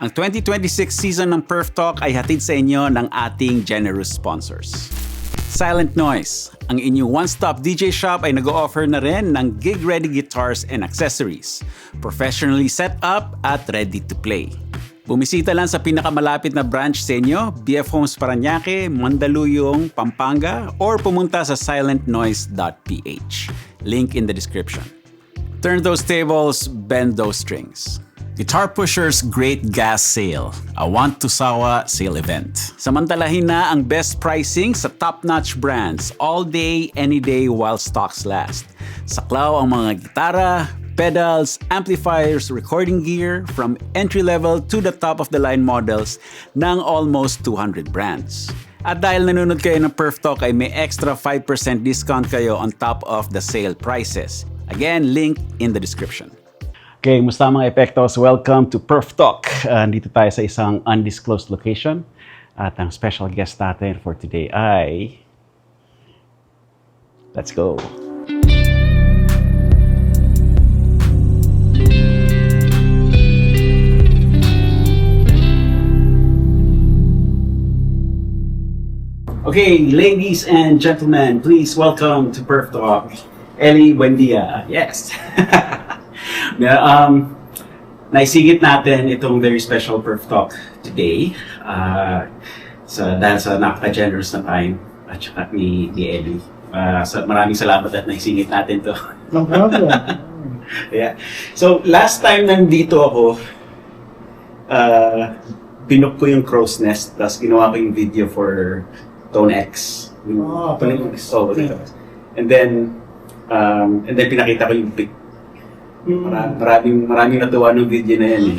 Ang 2026 season ng Perf Talk ay hatid sa inyo ng ating generous sponsors. Silent Noise, ang inyong one-stop DJ shop ay nag-o-offer na rin ng gig-ready guitars and accessories, professionally set up at ready to play. Bumisita lang sa pinakamalapit na branch sa inyo, BF Homes Parañaque, Mandaluyong, Pampanga, or pumunta sa silentnoise.ph. Link in the description. Turn those tables, bend those strings. Guitar Pusher's Great Gas Sale, a want-to-sawa sale event. Samantalahin na ang best pricing sa top-notch brands all day, any day while stocks last. Saklaw ang mga gitara, pedals, amplifiers, recording gear from entry-level to the top-of-the-line models ng almost 200 brands. At dahil nanonood kayo ng Perf Talk ay may extra 5% discount kayo on top of the sale prices. Again, link in the description. Okay, musta mga epektos? Welcome to Perf Talk. Dito tayo sa isang undisclosed location. At ang special guest natin for today ay... Let's go! Okay, ladies and gentlemen, please welcome to Perf Talk, Ellie Buendia. Yes! Naisigit natin itong very special Perf Talk today dahil sa napaka-generous na time at saka ni Ellie. Maraming salamat at naisigit natin to. No problem. Yeah. So, last time nandito ako, binook ko yung Crow's Nest, tapos ginawa ko yung video for Tone X. Tone X. And then pinakita ko yung pic. Maraming natuwa ng video na yan eh.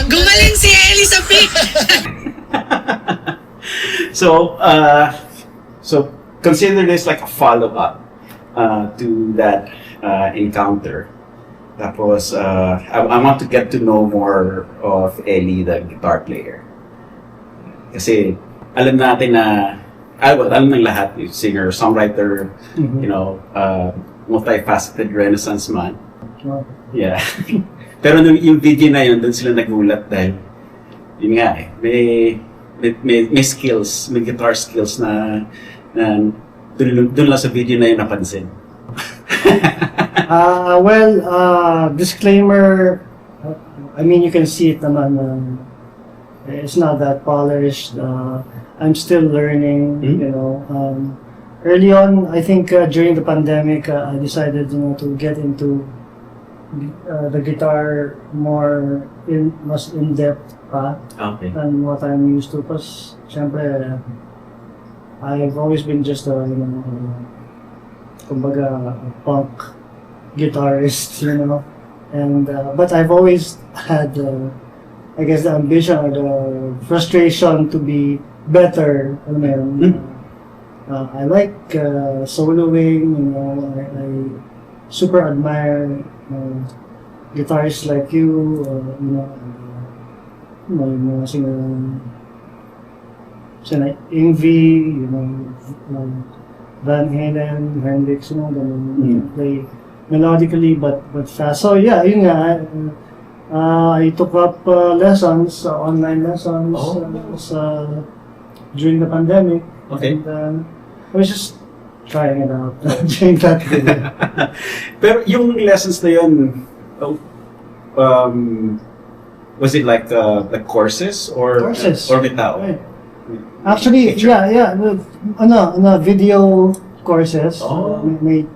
Gumaling si Ellie sa pic! So consider this like a follow-up to that encounter. Tapos, I want to get to know more of Ellie, the guitar player. Kasi, alam natin na, alam ng lahat, singer, songwriter, you know, multifaceted renaissance man. Yeah. Pero yung video na yun, doon sila nagulat dahil, yun nga eh, may skills, may guitar skills na doon lang sa video na yun napansin. Disclaimer, I mean, you can see it naman, it's not that polished. I'm still learning, you know. Early on, I think during the pandemic, I decided, you know, to get into the guitar mas in-depth pa than what I'm used to. Because, syempre, I've always been just a, you know, kumbaga, punk guitarist, you know. And but I've always had, I guess, the ambition or the frustration to be better. I like soloing, you know. I super admire guitarists like you, you know, yung mga sina Yngwie, you know, Van Halen, Hendrix, you know, play melodically but fast. So yeah, yun nga. I took up lessons, online lessons, during the pandemic. Okay. And I was just trying it out during that period. Pero yung lessons na yun, was it like courses or with tao? Right. Actually, yeah. Video courses. May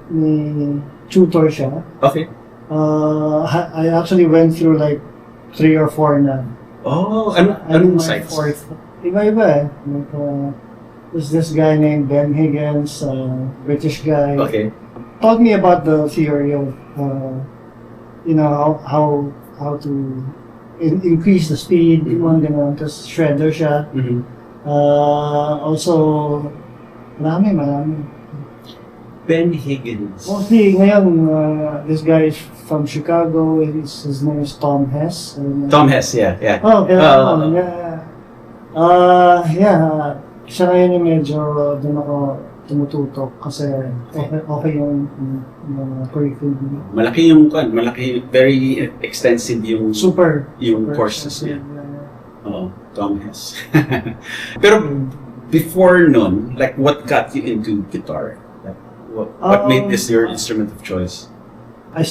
tutor siya. Okay. I actually went through like 3 or 4 na. Anong sites? Iba-iba eh. Like, there's this guy named Ben Higgins, British guy. Okay. Taught me about the theory of, you know, how to increase the speed, mga ganun, kasi shredder siya. Also, marami. Ben Higgins. Mostly ngayon, this guy is from Chicago. His name is Tom Hess. Tom Hess, yeah. Oh, yeah. Siya ngayon yung medyo doon ako tumututok kasi okay yung curriculum. Malaki, very extensive yung Super courses niya. yeah. Oo, Tom has. Pero before nun, like what got you into guitar? Like, what made this your instrument of choice? I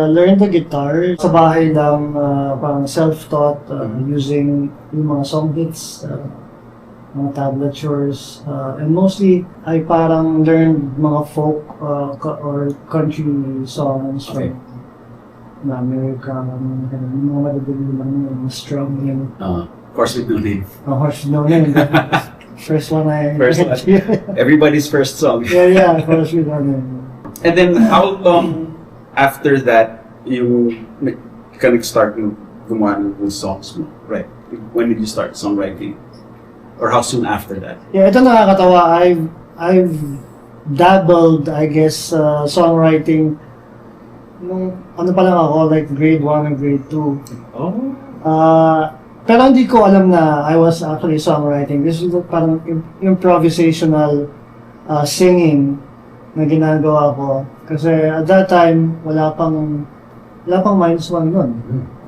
learned the guitar sa bahay lang, parang self-taught, using yung mga song hits, mga tablatures, and mostly I parang learned mga folk or country songs Okay. from America, mga madadali lang yung strong yun. Of course, with no name. Horse no name. First one First one. Everybody's first song. yeah, horse with no name. And then, how long after that you ka nag-start gumawa ng songs mo? Right. When did you start songwriting? Or how soon after that? Yeah, ito nakakatawa. I've dabbled, I guess, songwriting nung ano pa lang ako, like grade 1 and grade 2. Oh. Pero hindi ko alam na I was actually songwriting. This is parang improvisational singing na ginagawa ko. Kasi at that time, wala pang -1 nun.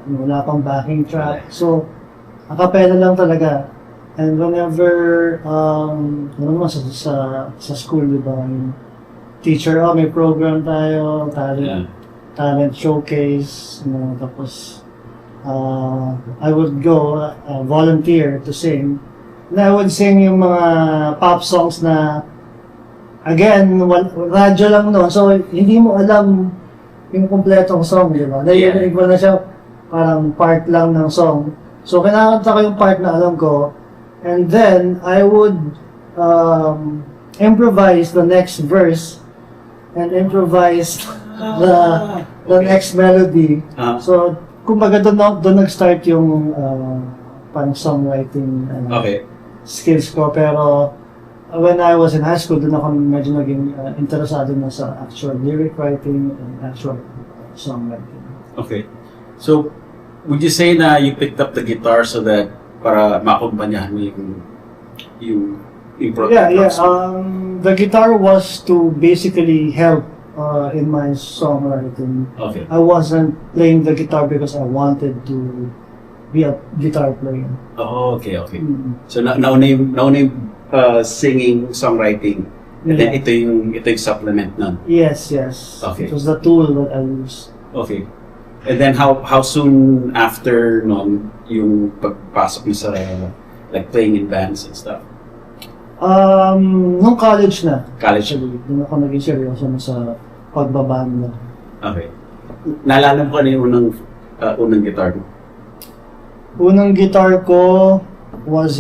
Wala pang backing track. So, a cappella lang talaga. And whenever, ano naman sa school, di ba, yung teacher, may program tayo, talent showcase, tapos, I would go, volunteer to sing. And I would sing yung mga pop songs na, again, radyo lang noon, so hindi mo alam yung kumpletong song, di ba? Narinig mo na siya, parang part lang ng song. So, kinakanta ko yung part na alam ko, and then, I would improvise the next verse, and improvise the next melody. So, kumbaga doon nag-start yung parang songwriting skills ko, pero when I was in high school, doon ako medyo naging interesado na sa actual lyric writing and actual songwriting. Okay. So, would you say na you picked up the guitar so that para makumpanyahan mo yung improv? Yeah. The guitar was to basically help in my songwriting. Okay. I wasn't playing the guitar because I wanted to be a guitar player. Oh, okay. So, nauna yung singing, songwriting, and then ito yung supplement nun. Yes. Okay. It was the tool that I used. Okay. And then how soon after nun yung pagpasok mo sa like playing in bands and stuff? Nung college na. College? Doon ako naging seryoso na sa pagbabanda. Okay. Naalala mo ano yung unang guitar mo? Unang guitar ko was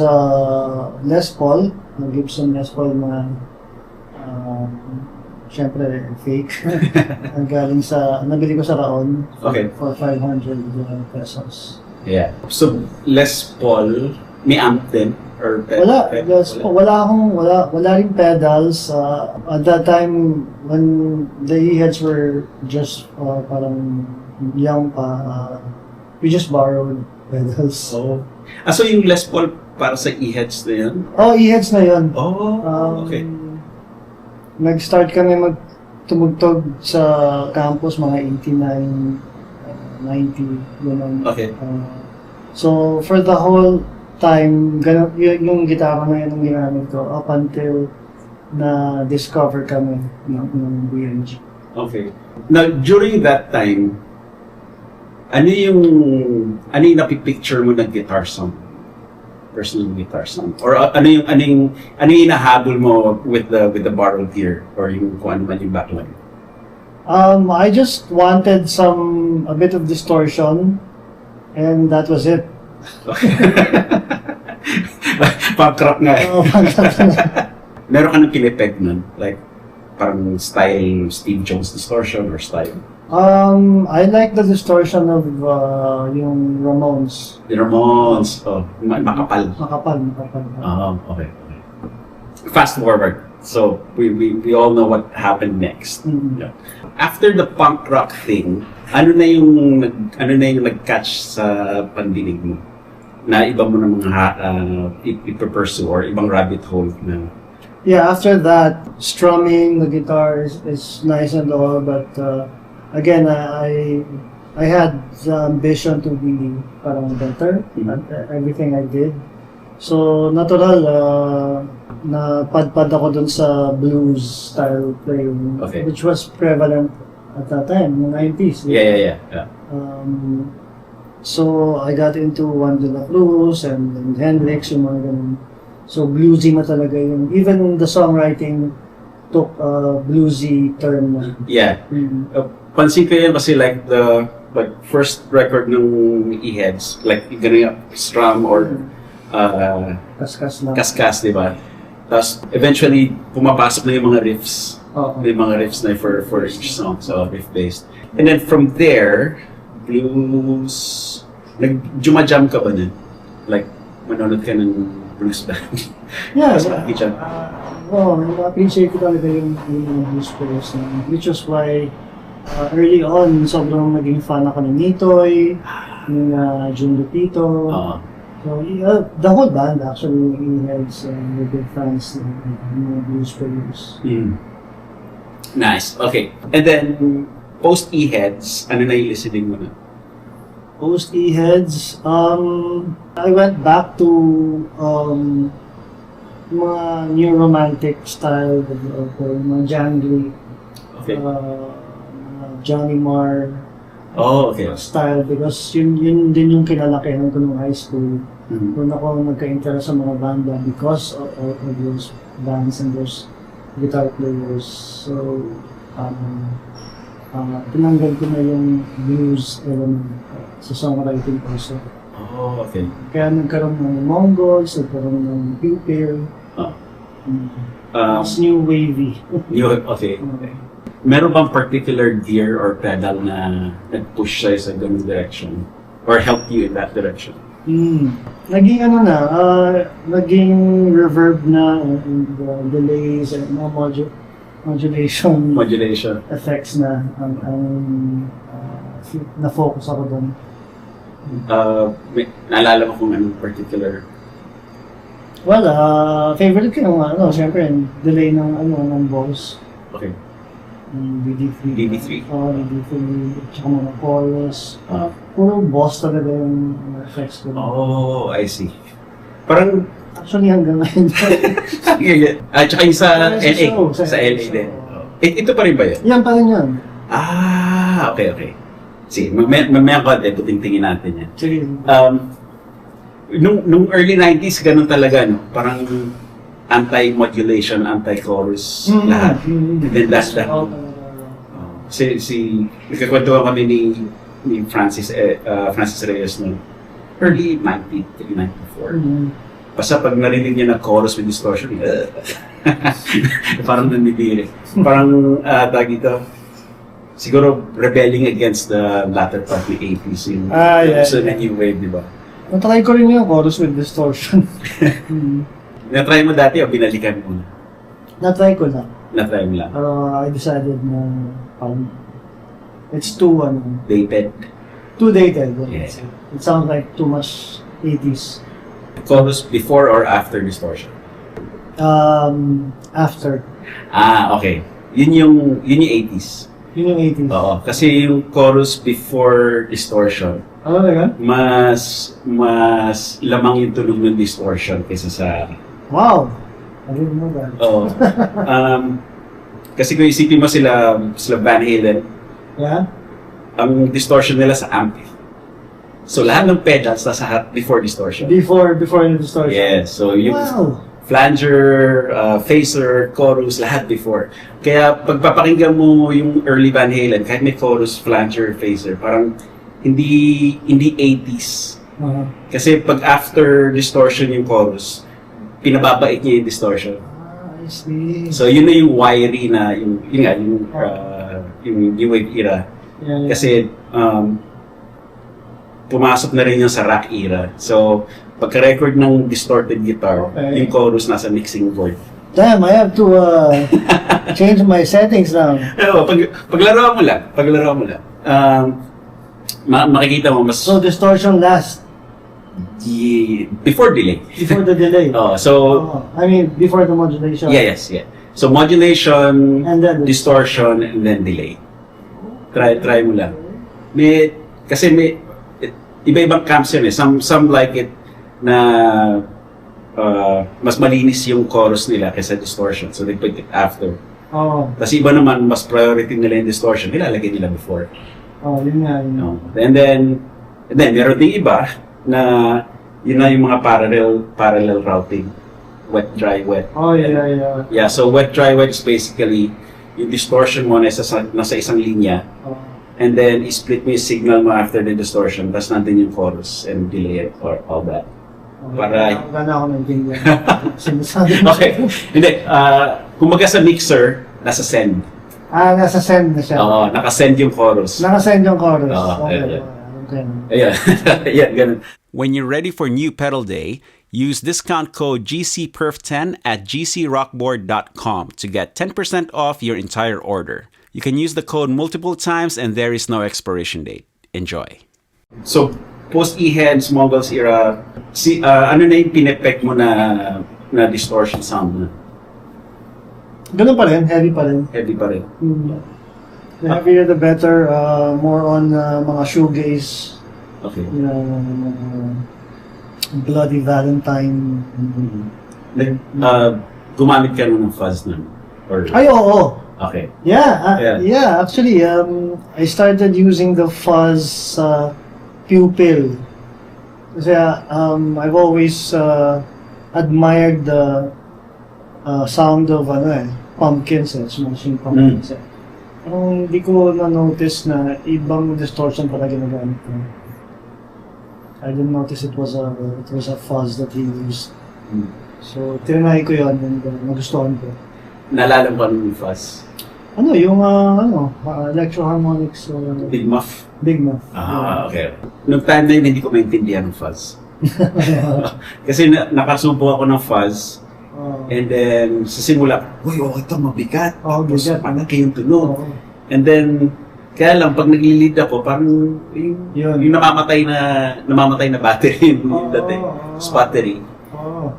Les Paul, Gibson Les Paul na syempre fake. Ang galing nabili ko sa Raon for 500 pesos. Yeah. So Les Paul, may amp din? Or wala ring pedals. At that time when the E-heads were just parang young pa, we just borrowed pedals. Oh. So yung Les Paul para sa E-heads na yun? Oh, E-heads na yun. Oh, okay. Nag-start kami tumugtog sa campus mga 89, 90, gano'n. Okay. So for the whole time, yung gitara na yun ang ginamit ko up until na discover kami ng BMG. Okay. Now, during that time, ano yung napipicture mo ng guitar song? Personal guitar song? Or ano yung hinahabol mo with the borrowed gear? Or yung kung ano man yung backline? I just wanted a bit of distortion, and that was it. Punk rock nga eh. Punk rock na. Meron ka ng pinipeg nun? Like, parang style Steve Jones distortion or style? I like the distortion of yung Ramones. The Ramones. Oh, makapal. Makapal. Okay. Fast forward. So, we all know what happened next. Mm-hmm. Yeah. After the punk rock thing, ano na yung nag-catch sa pandinig mo? na iba mo na mga ipupursue or ibang rabbit hole na? Yeah, after that, strumming the guitar is nice and all, but again, I had the ambition to be parang better at everything I did. So, natural, napadpad ako dun sa blues style playing, Okay. which was prevalent at that time, in the 90s. Yeah. So, I got into Juan de la Cruz and Hendrix, yung mga ganun. So, bluesy na talaga yung, even the songwriting took a bluesy turn na. Yeah. Mm. Pansin ko yan kasi like the first record ng E-Heads, like ganun yung strum or Kaskas lang. kaskas, di ba? Tapos eventually pumapasok na yung mga riffs. Oo. May mga riffs na for each song, so riff-based. And then from there, blues, nag-jumajam ka ba nun? Like, manonood ka ng blues band? Yeah, Mas makikita. na-appreciate ko talaga yung blues players na, which was why early on, sobrang naging fan ako ng Nitoy, ng Jun Lupito. So, the whole band actually, E-Heads, were big fans ng mga blues players. Nice. Okay. And then, post E-Heads, ano na yung listening mo na? Post E-Heads, I went back to mga new romantic style, mga jangly, Okay. Johnny Marr Okay. style, because yun din yung kinalakihan ko nung high school. Mhm. Doon ako nagka-interest sa mga banda because of those bands and those guitar players. So, tinanggal ko na yung blues element sa songwriting also. Okay. Kaya nagkaroon ng Mongols, nagkaroon ng Pupil. Mas new wavy. Okay. Meron bang particular gear or pedal na nag-push sa'yo sa ganung direction? Or helped you in that direction? Naging naging reverb na and delays and mga modulation effects na ang na-focus ako doon. Naalala mo kung anong particular? Well, favorite ko yung syempre delay ng boss. Okay. DD3. DD3. DD3, tsaka mga chorus. Puro boss talaga yung effects ko. I see. Parang, Actually, hanggang ngayon. tsaka yung sa Sa LA. show, Sa sa LA show. din. Ito pa rin ba yan? Yan pa rin yan. Okay. Sige, mamaya konti, tutingtingin natin yan. Sige. Nung early 90s, ganun talaga, no? Parang anti-modulation, anti-chorus, lahat. And then that's that. Nagkakwentuhan kami ni Francis Reyes no early 1994. Basta pag narinig niya na chorus with distortion, parang nanibiri. Parang tag ito, siguro rebelling against the latter part of the 80s yung so na new wave, di ba? Natry ko rin yung chorus with distortion. Na-try mo dati o binalikan mo na? Na-try ko na. Na-try mo lang? Pero I decided na it's too Dated? too dated. Yes. It sounds like too much 80s. Chorus before or after distortion? After. Okay. Yun yung 80s. Yun yung 80s. Oo. Kasi yung chorus before distortion, Talaga? mas lamang yung tunog ng distortion kaysa sa... Wow! I didn't know that. Oo. Kasi kung isipin mo sila Van Halen, Yeah? ang distortion nila sa amp. So lahat ng pedals nasa before distortion. Before the distortion? Yes. So yung Wow! flanger, phaser, chorus, lahat before. Kaya pagpapakinggan mo yung early Van Halen, kahit may chorus, flanger, phaser, parang hindi 80s. Kasi pag after distortion yung chorus, pinababait niya yung distortion. I see. So yun na yung wiry na yung new wave era. Yeah. Kasi pumasok na rin yung sa rock era. So pagka-record ng distorted guitar, yung chorus nasa mixing board. Damn, I have to change my settings now. Paglaro mo lang. Makikita mo mas... So distortion last Before delay. Before the delay. I mean, before the modulation. Yeah. So modulation, And then distortion, and then delay. Try mo lang. Kasi iba-ibang camps yun eh. Some like it na mas malinis yung chorus nila kaysa distortion. So they put it after. Tapos iba naman, mas priority nila yung distortion. Nilalagay nila before. Yun nga. And then meron ding iba na yun na yung mga parallel routing. Wet, dry, wet. Yeah. Yeah, so wet, dry, wet is basically yung distortion mo nasa isang linya. And then, i-split mo yung signal mo after the distortion. Tapos nandun yung chorus and delay it or all that. Para... Wala ako naintindihan. Sinasabi mo. Okay. Hindi. Kumbaga sa mixer, nasa send. Nasa send na siya. Oo, nakasend yung chorus. Nakasend yung chorus. Okay. Yeah. Yeah, ganun. When you're ready for new pedal day, use discount code GCPerf10 at gcrockboard.com to get 10% off your entire order. You can use the code multiple times and there is no expiration date. Enjoy. So, post-E-Heads, Mongols era, ano na yung pinepek mo na distortion sound na? Ganun pa rin, heavy pa rin. Heavy pa rin. The heavier the better, more on mga shoegaze. Okay. Bloody Valentine. Gumamit ka nun ng fuzz nun? Or... Ay, oo. Okay. Yeah, actually, I started using the fuzz pupil. Kasi I've always admired the sound of pumpkins, smashing pumpkins. Parang hindi ko na-notice na ibang distortion pala ginagamit ko. I didn't notice it was a fuzz that he used. So, tinanay ko yun and nagustuhan ko. Naalala mo yung fuzz? Yung electro-harmonics. Big Muff? Big Muff. Okay. Noong time na yun, hindi ko maintindihan ng fuzz. Kasi nakasubo ako ng fuzz. And then, sa simula, okay ito, mabigat. Bigat. Malaki yung tunog. And then, kaya lang, pag nag-lead ako, parang yung namamatay na battery, dati, spattery.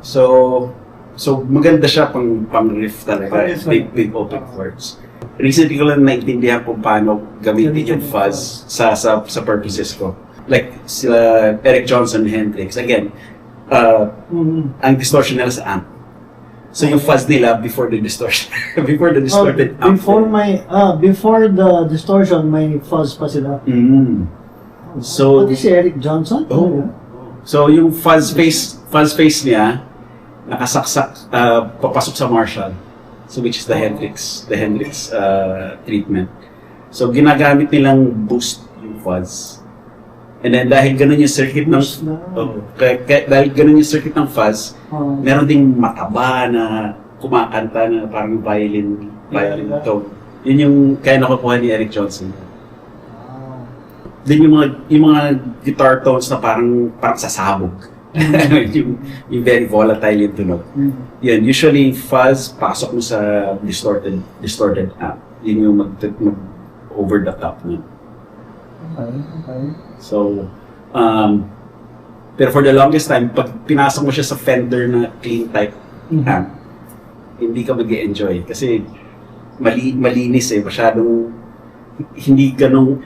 So maganda siya pang riff talaga. Big open chords. Recently ko lang naintindihan kung paano gamitin yung fuzz sa purposes ko. Like sila Eric Johnson, Hendrix. Again, ang distortion nila sa amp. So yung fuzz nila before the distortion, before the distorted amp. Before the distortion, may fuzz pa sila. So pati si Eric Johnson? So yung fuzz face niya nakasaksak papasok sa Marshall. So which is the Hendrix treatment. So ginagamit nilang boost yung fuzz. And then dahil ganun yung circuit ng dahil ganun yung circuit ng fuzz, meron ding mataba na kumakanta na parang violin tone. Yun yung kaya nakukuha ni Eric Johnson. Din yung mga guitar tones na parang sasabog. yung very volatile yung tunog. Yan, usually fuzz pasok mo sa distorted amp. Yun yung mag over the top nun. Okay. So, pero for the longest time, pag pinasok mo siya sa Fender na clean type amp, hindi ka mag-e-enjoy. Kasi malinis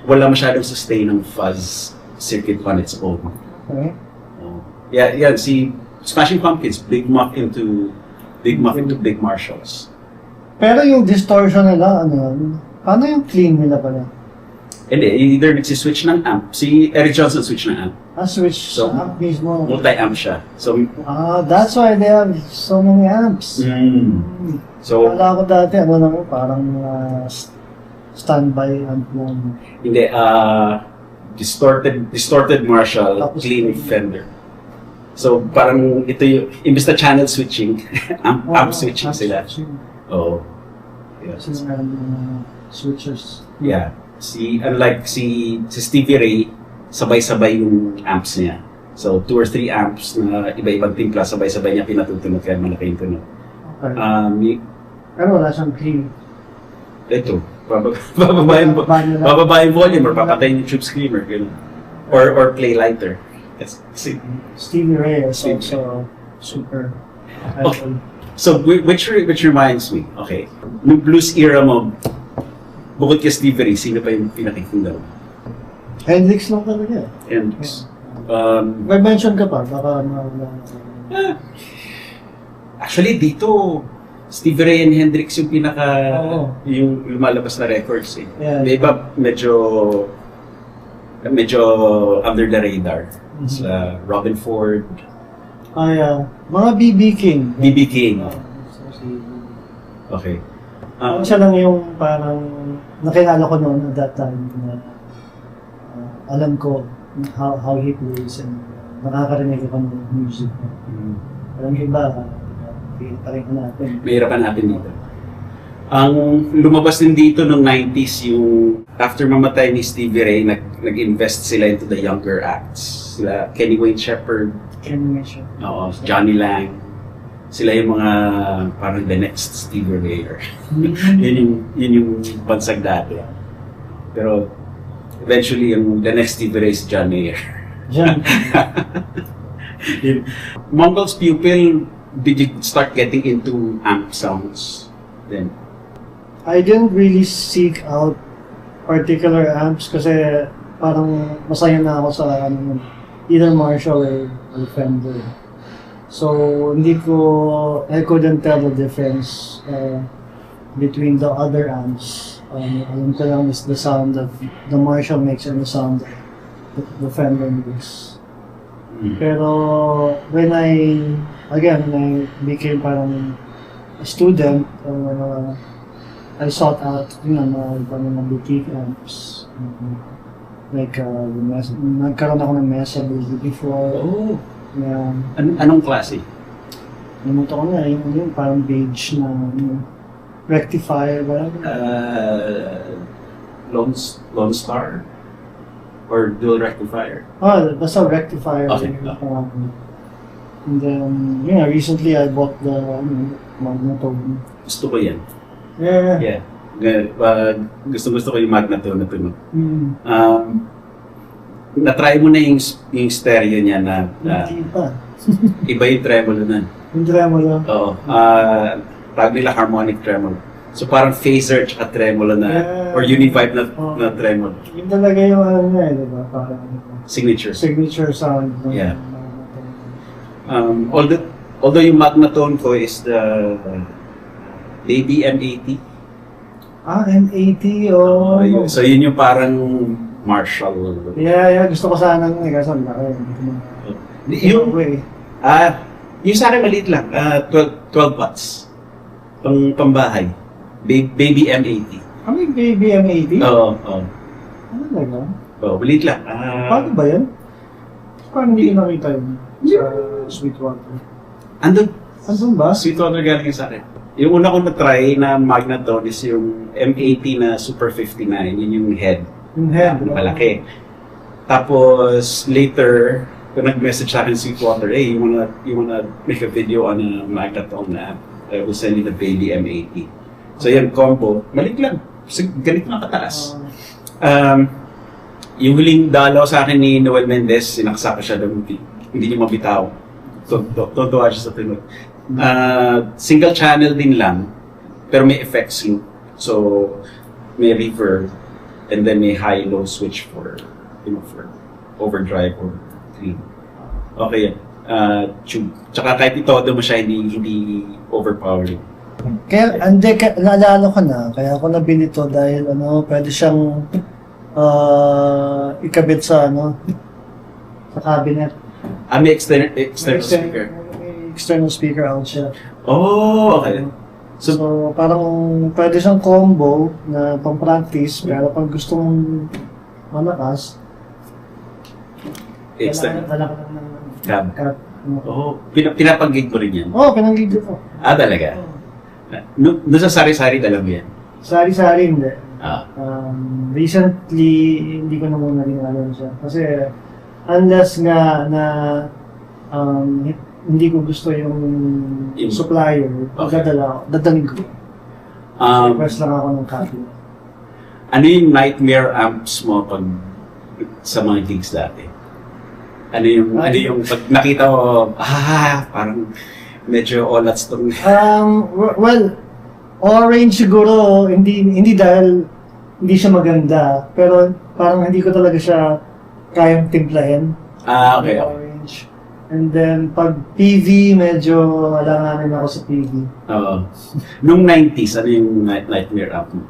wala masyadong sustain ng fuzz circuit on its own. Okay. Yeah, si Smashing Pumpkins, Big Muff into Big Marshalls. Pero yung distortion nila, paano yung clean nila pala? Hindi, either nagsiswitch ng amp. Si Eric Johnson switch ng amp. Switch So, sa amp mismo. Multi-amp siya. So, That's why they have so many amps. So, Wala ko dati, parang standby amp lang. hindi, distorted Marshall, Tapos clean clean. Fender. So, parang ito yung, imbes na channel switching, amp switching sila. Oo. Yeah. Sila meron switchers. Yeah. Unlike si Stevie Ray, sabay-sabay yung amps niya. So, 2 or 3 amps na iba-ibang timpla, sabay-sabay niya pinatutunog kaya malaki yung tunog. Okay. Pero wala siyang clean. Ito, bababayin volume or papatayin yung tube screamer, gano'n. Or play lighter. Stevie Ray is also super. Okay. So, which reminds me, okay, nung blues era mo, bukod kay Stevie Ray, sino pa yung pinakikinggan mo? Hendrix lang talaga. And, May mention ka pa, baka actually, dito, Stevie Ray and Hendrix yung yung lumalabas na records eh. Yeah. May iba medyo under the radar. Sa Robin Ford, mga B.B. King. B.B. King. Okay. Siya lang yung parang nakilala ko noon at that time na alam ko how he plays and nakakarinig ako ng music. Alam yung iba, pareho natin. Mahirapan natin dito. Ang lumabas din dito noong 90s yung after mamatay ni Stevie Ray, nag-invest sila into the younger acts. Sila Kenny Wayne Shepherd, Johnny Lang. Sila yung mga parang the next Stevie Ray. yun yung bansag dati. Pero eventually yung the next Stevie Ray is John Mayer. Mongol's Pupil, did you start getting into amp sounds then? I didn't really seek out particular amps kasi parang masaya na ako sa either Marshall or Fender. So I couldn't tell the difference between the other amps. Alam ko lang is the sound that the Marshall makes and the sound that the Fender makes. Pero when I became parang a student, I sought out, mga boutique amps. Like, nagkaroon ako ng Mesa before. Oh! Yeah. Anong klase? Namuto ko na, yung parang beige na rectifier, whatever. Lone Star? Or dual rectifier? Basta rectifier. Okay. And then, recently I bought the Magnatone. Gusto ko yan. Yeah. Gusto ko yung Magnatone na tunog. Na-try mo na yung stereo niya na Hindi pa. iba yung tremolo na. Yung tremolo. Oo. Tawag nila harmonic tremolo. So parang phaser at tremolo na, or univibe na tremolo. Yun talaga yung diba? Parang Signature sound. Yeah. Although yung Magnatone ko is the Baby M80. M80, So yun yung parang Marshall. Yeah, gusto ko sana kasi ang laki. Yung sa akin maliit lang, 12 watts. Pambahay. Baby M80. May Baby M80? Oo. Ano talaga? Oo, maliit lang. Paano ba yan? Paano hindi ko nakita yun? Sa Sweetwater. Andun ba? Sweetwater galing sa akin. Yung una ko na-try na Magnatone is yung M80 na Super 59. Yun yung head. Yung head. Malaki. Tapos, later, nag-message sa akin si Sweetwater, hey, you wanna make a video on a Magnatone na app? I will send you the Baby M80. So, yung combo, maliit lang. Ganito lang kataas. Yung huling dalaw sa akin ni Noel Mendez, sinaksa ko siya doon, hindi niya mabitaw. Tutuwa siya sa tunog. Single channel din lang, pero may effects loop. So, may reverb, and then may high-low switch for overdrive or clean. Okay yan. Tube. Tsaka kahit itodo mo siya, hindi overpowering. Kaya, naalala ko na, kaya ako nabili to dahil pwede siyang ikabit sa cabinet. May external speaker. External speaker out siya. Oh, okay. So, parang pwede siyang combo na pang-practice, pero pag gusto mong malakas, External. Wala ka ng Cab. cab. Oh, pinapag-gig mo rin yan? Pinanggig ko. Talaga? Doon sa sari-sari talaga yan? Sari-sari hindi. Recently, hindi ko na muna rin alam siya. Kasi, unless nga na hindi ko gusto yung supplier, dadalhin ko. Request lang ako ng copy. Ano yung nightmare amps mo pag sa mga gigs dati? pag nakita ko, parang medyo olats tong... Well, orange siguro, hindi dahil hindi siya maganda, pero parang hindi ko talaga siya kayang timplahin. Okay. Orange. And then, pag PV, medyo alanganin ako sa PV. Oo. Nung 90s, ano yung nightmare amp mo?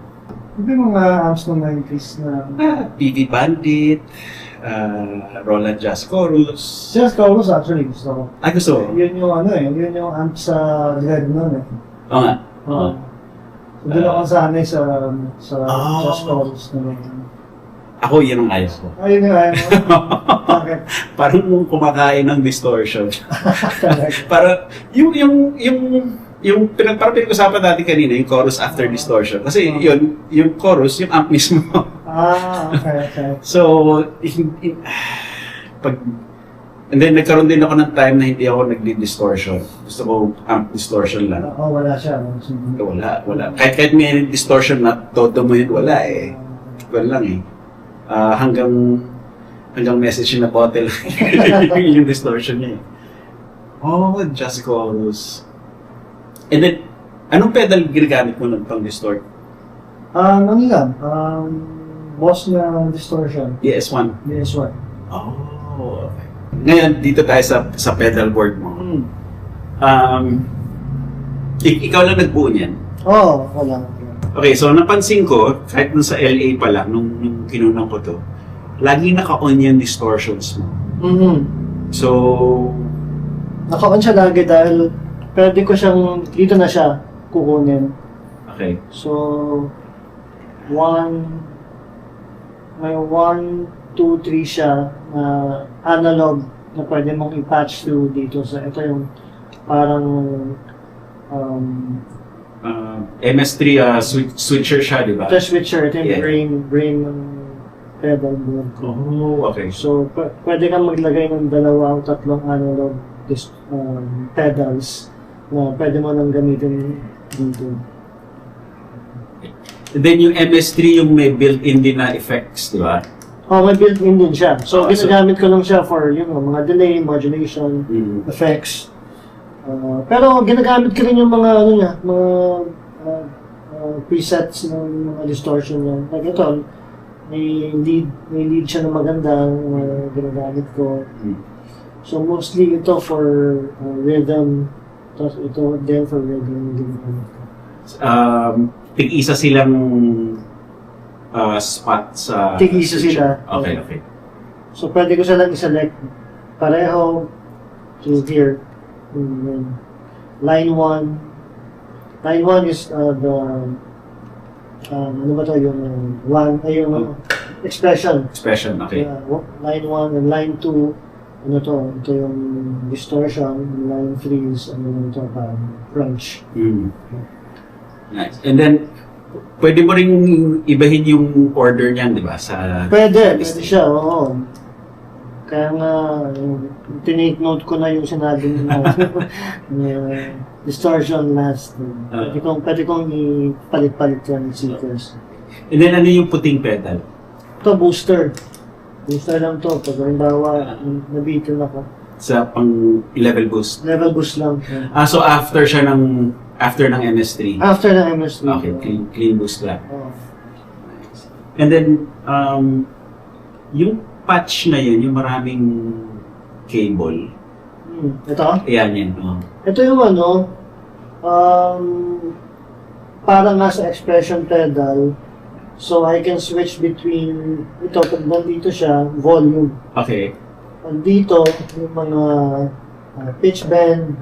Ito yung mga amps ng 90s na... PV Bandit, Roland Jazz Chorus. Just Chorus actually gusto ko. Gusto mo? Yun yung yun yung amp sa Red nun Oo nga. So, doon ako sanay sa Just Chorus na Ako, yun ang ayos ko. Ayun yung ayaw mo. Bakit? Parang kumakain ng distortion. Para, parang pinag-usapan natin kanina, yung chorus after distortion. Kasi yung chorus, yung amp mismo. Okay. So, and then nagkaroon din ako ng time na hindi ako nagdi-distortion. Gusto ko amp distortion lang. Wala siya. Wala. Kahit may distortion na todo mo yun, wala eh. Wala lang eh. Hanggang message na bottle yung distortion niya eh. Just chorus. And then, anong pedal ginagamit mo ng pang-distort? Ano lang? Boss na distortion. DS1? DS1. Okay. Ngayon, dito tayo sa pedal board mo. Ikaw lang nagbuo niyan? Wala. Okay, so napansin ko, kahit nung sa LA pa lang, nung kinunang ko to, lagi naka-on yung distortions mo. So, naka-on siya lagi dahil pwede ko siyang, dito na siya kukunin. okay. So, may 1, 2, 3 siya na analog na pwede mong i-patch through dito. So, ito yung parang MS3 switcher siya, di ba? the switcher. Ito yung Yeah. brain ng pedal board ko. Okay. So, pwede kang maglagay ng 2 o 3 analog pedals na pwede mo nang gamitin dito. And then yung MS3, yung may built-in din na effects, di ba? May built-in din siya. So, So- ginagamit ko lang siya for, mga delay, modulation, effects. Pero ginagamit ko rin yung mga, presets ng mga distortion niya. Like ito, may lead siya na maganda na ginagamit ko. So, mostly ito for rhythm. Tapos ito din for rhythm ginagamit ko. Tig-isa silang spot sa... Tig-isa sila. Okay. So, pwede ko silang i-select pareho to here. Line 1. Line 1 is the ano ba to yung expression. Expression, okay. Line 1 and line 2 ito yung distortion. Line 3 is ito parang crunch. Nice. And then, pwede mo ring ibahin yung order niyan, di ba? Pwede siya, oo. Kaya nga, tinake note ko na yung sinabi mo distortion last. Pwede kong ipalit-palit yan seekers. And then, ano yung puting pedal? Ito, booster. Booster lang to. Pag halimbawa, nabitin ako. Sa pang-level boost? Level boost lang. So after ng MS3? After ng MS3. Okay, clean boost lang. Oh. And then, yung patch na yun, yung maraming cable. Ito? Yan. Ito yung para nga sa expression pedal. So I can switch between, ito, pag nandito siya, volume. Okay. Pag dito, yung mga pitch bend.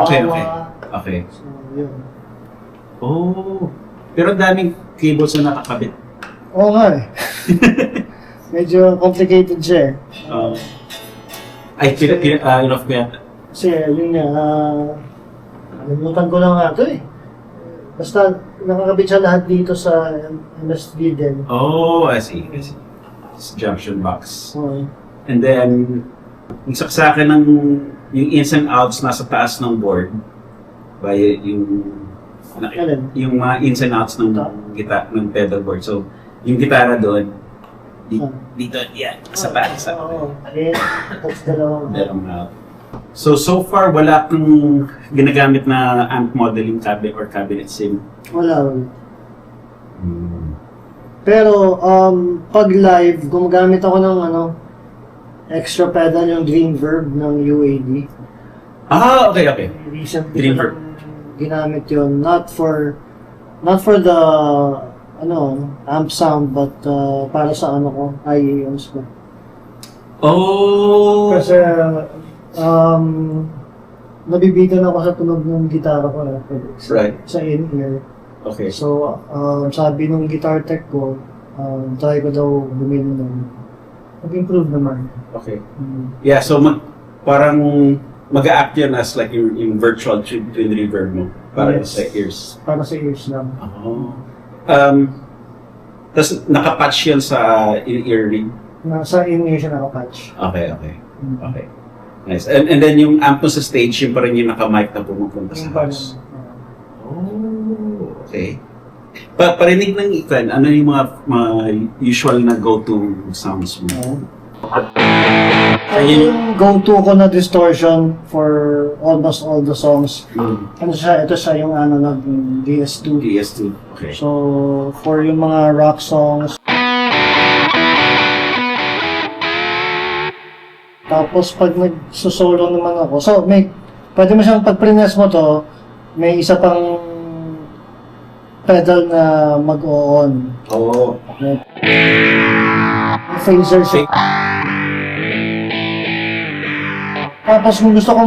Okay. Awa. Okay. So, yun. Pero daming cables na nakakabit. Oo nga eh. Medyo complicated siya Enough ko yata. Kasi yun nga, nalimutan ko lang nga ito eh. Basta nakakabit siya lahat dito sa MSD din. I see. It's junction box. Okay. And then, yung saksakan yung ins and outs nasa taas ng board, by yung mga ins and outs ng pedal board. So, yung gitara doon, Dito, yeah. Isa pa. Oo. Alin, tapos dalawang. So far, wala kang ginagamit na amp modeling cabinet or cabinet sim? Wala. Pero, pag live, gumagamit ako ng extra pedal yung Green Verb ng UAD. Okay. Recently Green Verb. Ginamit yun. Not for the amp sound, but para sa ko, IAMs ko. Oh! Kasi, nabibitan ako sa tunog ng gitara ko. Right. Sa in-ear. Okay. So, sabi nung guitar tech ko, try ko daw bumili ng mag-improve naman. Okay. Yeah, so parang mag-a-act yun as like yung virtual twin reverb mo para Yes. sa ears. Para sa ears lang. Tapos nakapatch yun sa in-ear rig. Sa in-ear siya nakapatch. Okay. Nice. And then yung amp mo sa stage, yung pa rin yung naka-mic na pumupunta sa Yung parang, house. Okay. Parinig ng Ethan, ano yung mga usual na go-to sounds mo? yung go-to ko na distortion for almost all the songs. Ito siya yung analog DS2. DS2. Okay. So, for yung mga rock songs. Tapos, pag nagsusolo naman ako, so, pwede mo siyang, pag prines mo to, may isa pang pedal na mag-on. Oh. Phaser siya. Tapos kung gusto ko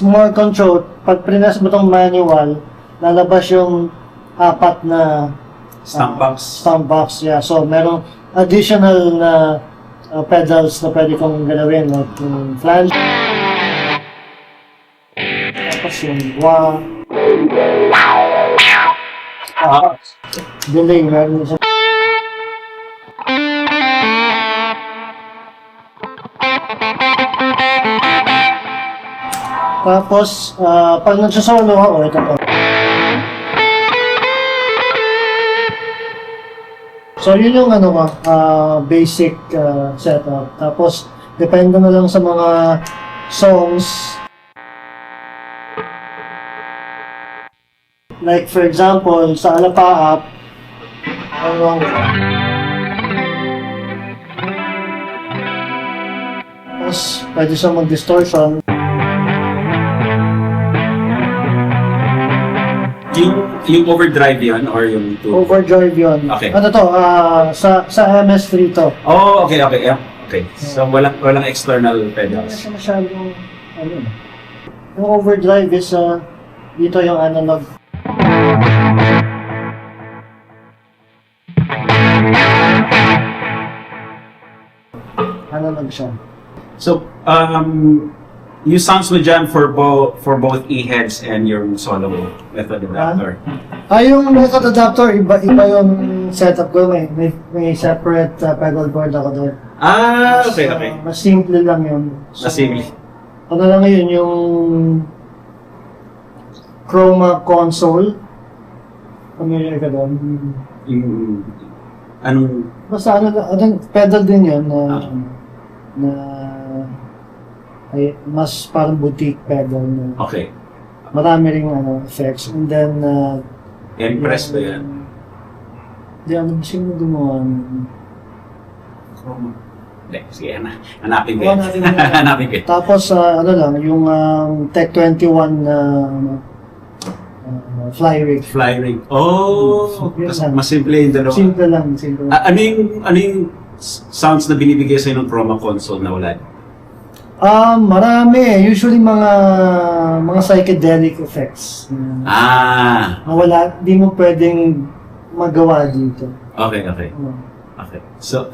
more control, pag prines mo tong manual, lalabas yung apat na Stomp box. stomp box. Yeah. So merong additional na pedals na pwede kong galawin. Like yung flange. Tapos yung wah. Delay. Meron siya. Tapos, pag nagsasolo ako, ito po. So, yun yung basic setup. Tapos, depende na lang sa mga songs. Like, for example, sa Alapaap, tapos, pwede siyang mag-distortion. Yung overdrive yun or yung Overdrive yun. Okay. Ano to? Sa MS3 to. Oh, okay. Yeah. Okay. So walang external Hindi pedals. siya masyadong, yung overdrive is, dito yung analog. Analog siya. So yung sounds mo dyan for both E-heads and yung solo method adapter. Yung method adapter, iba yung setup ko. May separate pedal board ako doon. Okay. Mas simple lang yun. Mas simple. Ano lang yun, yung Chroma console. Familiar ka doon? Yung anong Basta anong pedal din yun na ay mas parang boutique pedal na okay. marami ring effects. And then Empress ba yan? Sino gumawa Hindi, sige, hanapin ko Gawa yan. natin Hanapin ko yan. Tapos yung Tech 21 na fly rig. Fly rig. Oh! Yun Tas lang. mas simple yung dalawa. Simple lang. Ano yung sounds na binibigay sa'yo ng Chroma console na wala? Marami. Usually mga psychedelic effects. Na wala, di mo pwedeng magawa dito. Okay. Okay. So,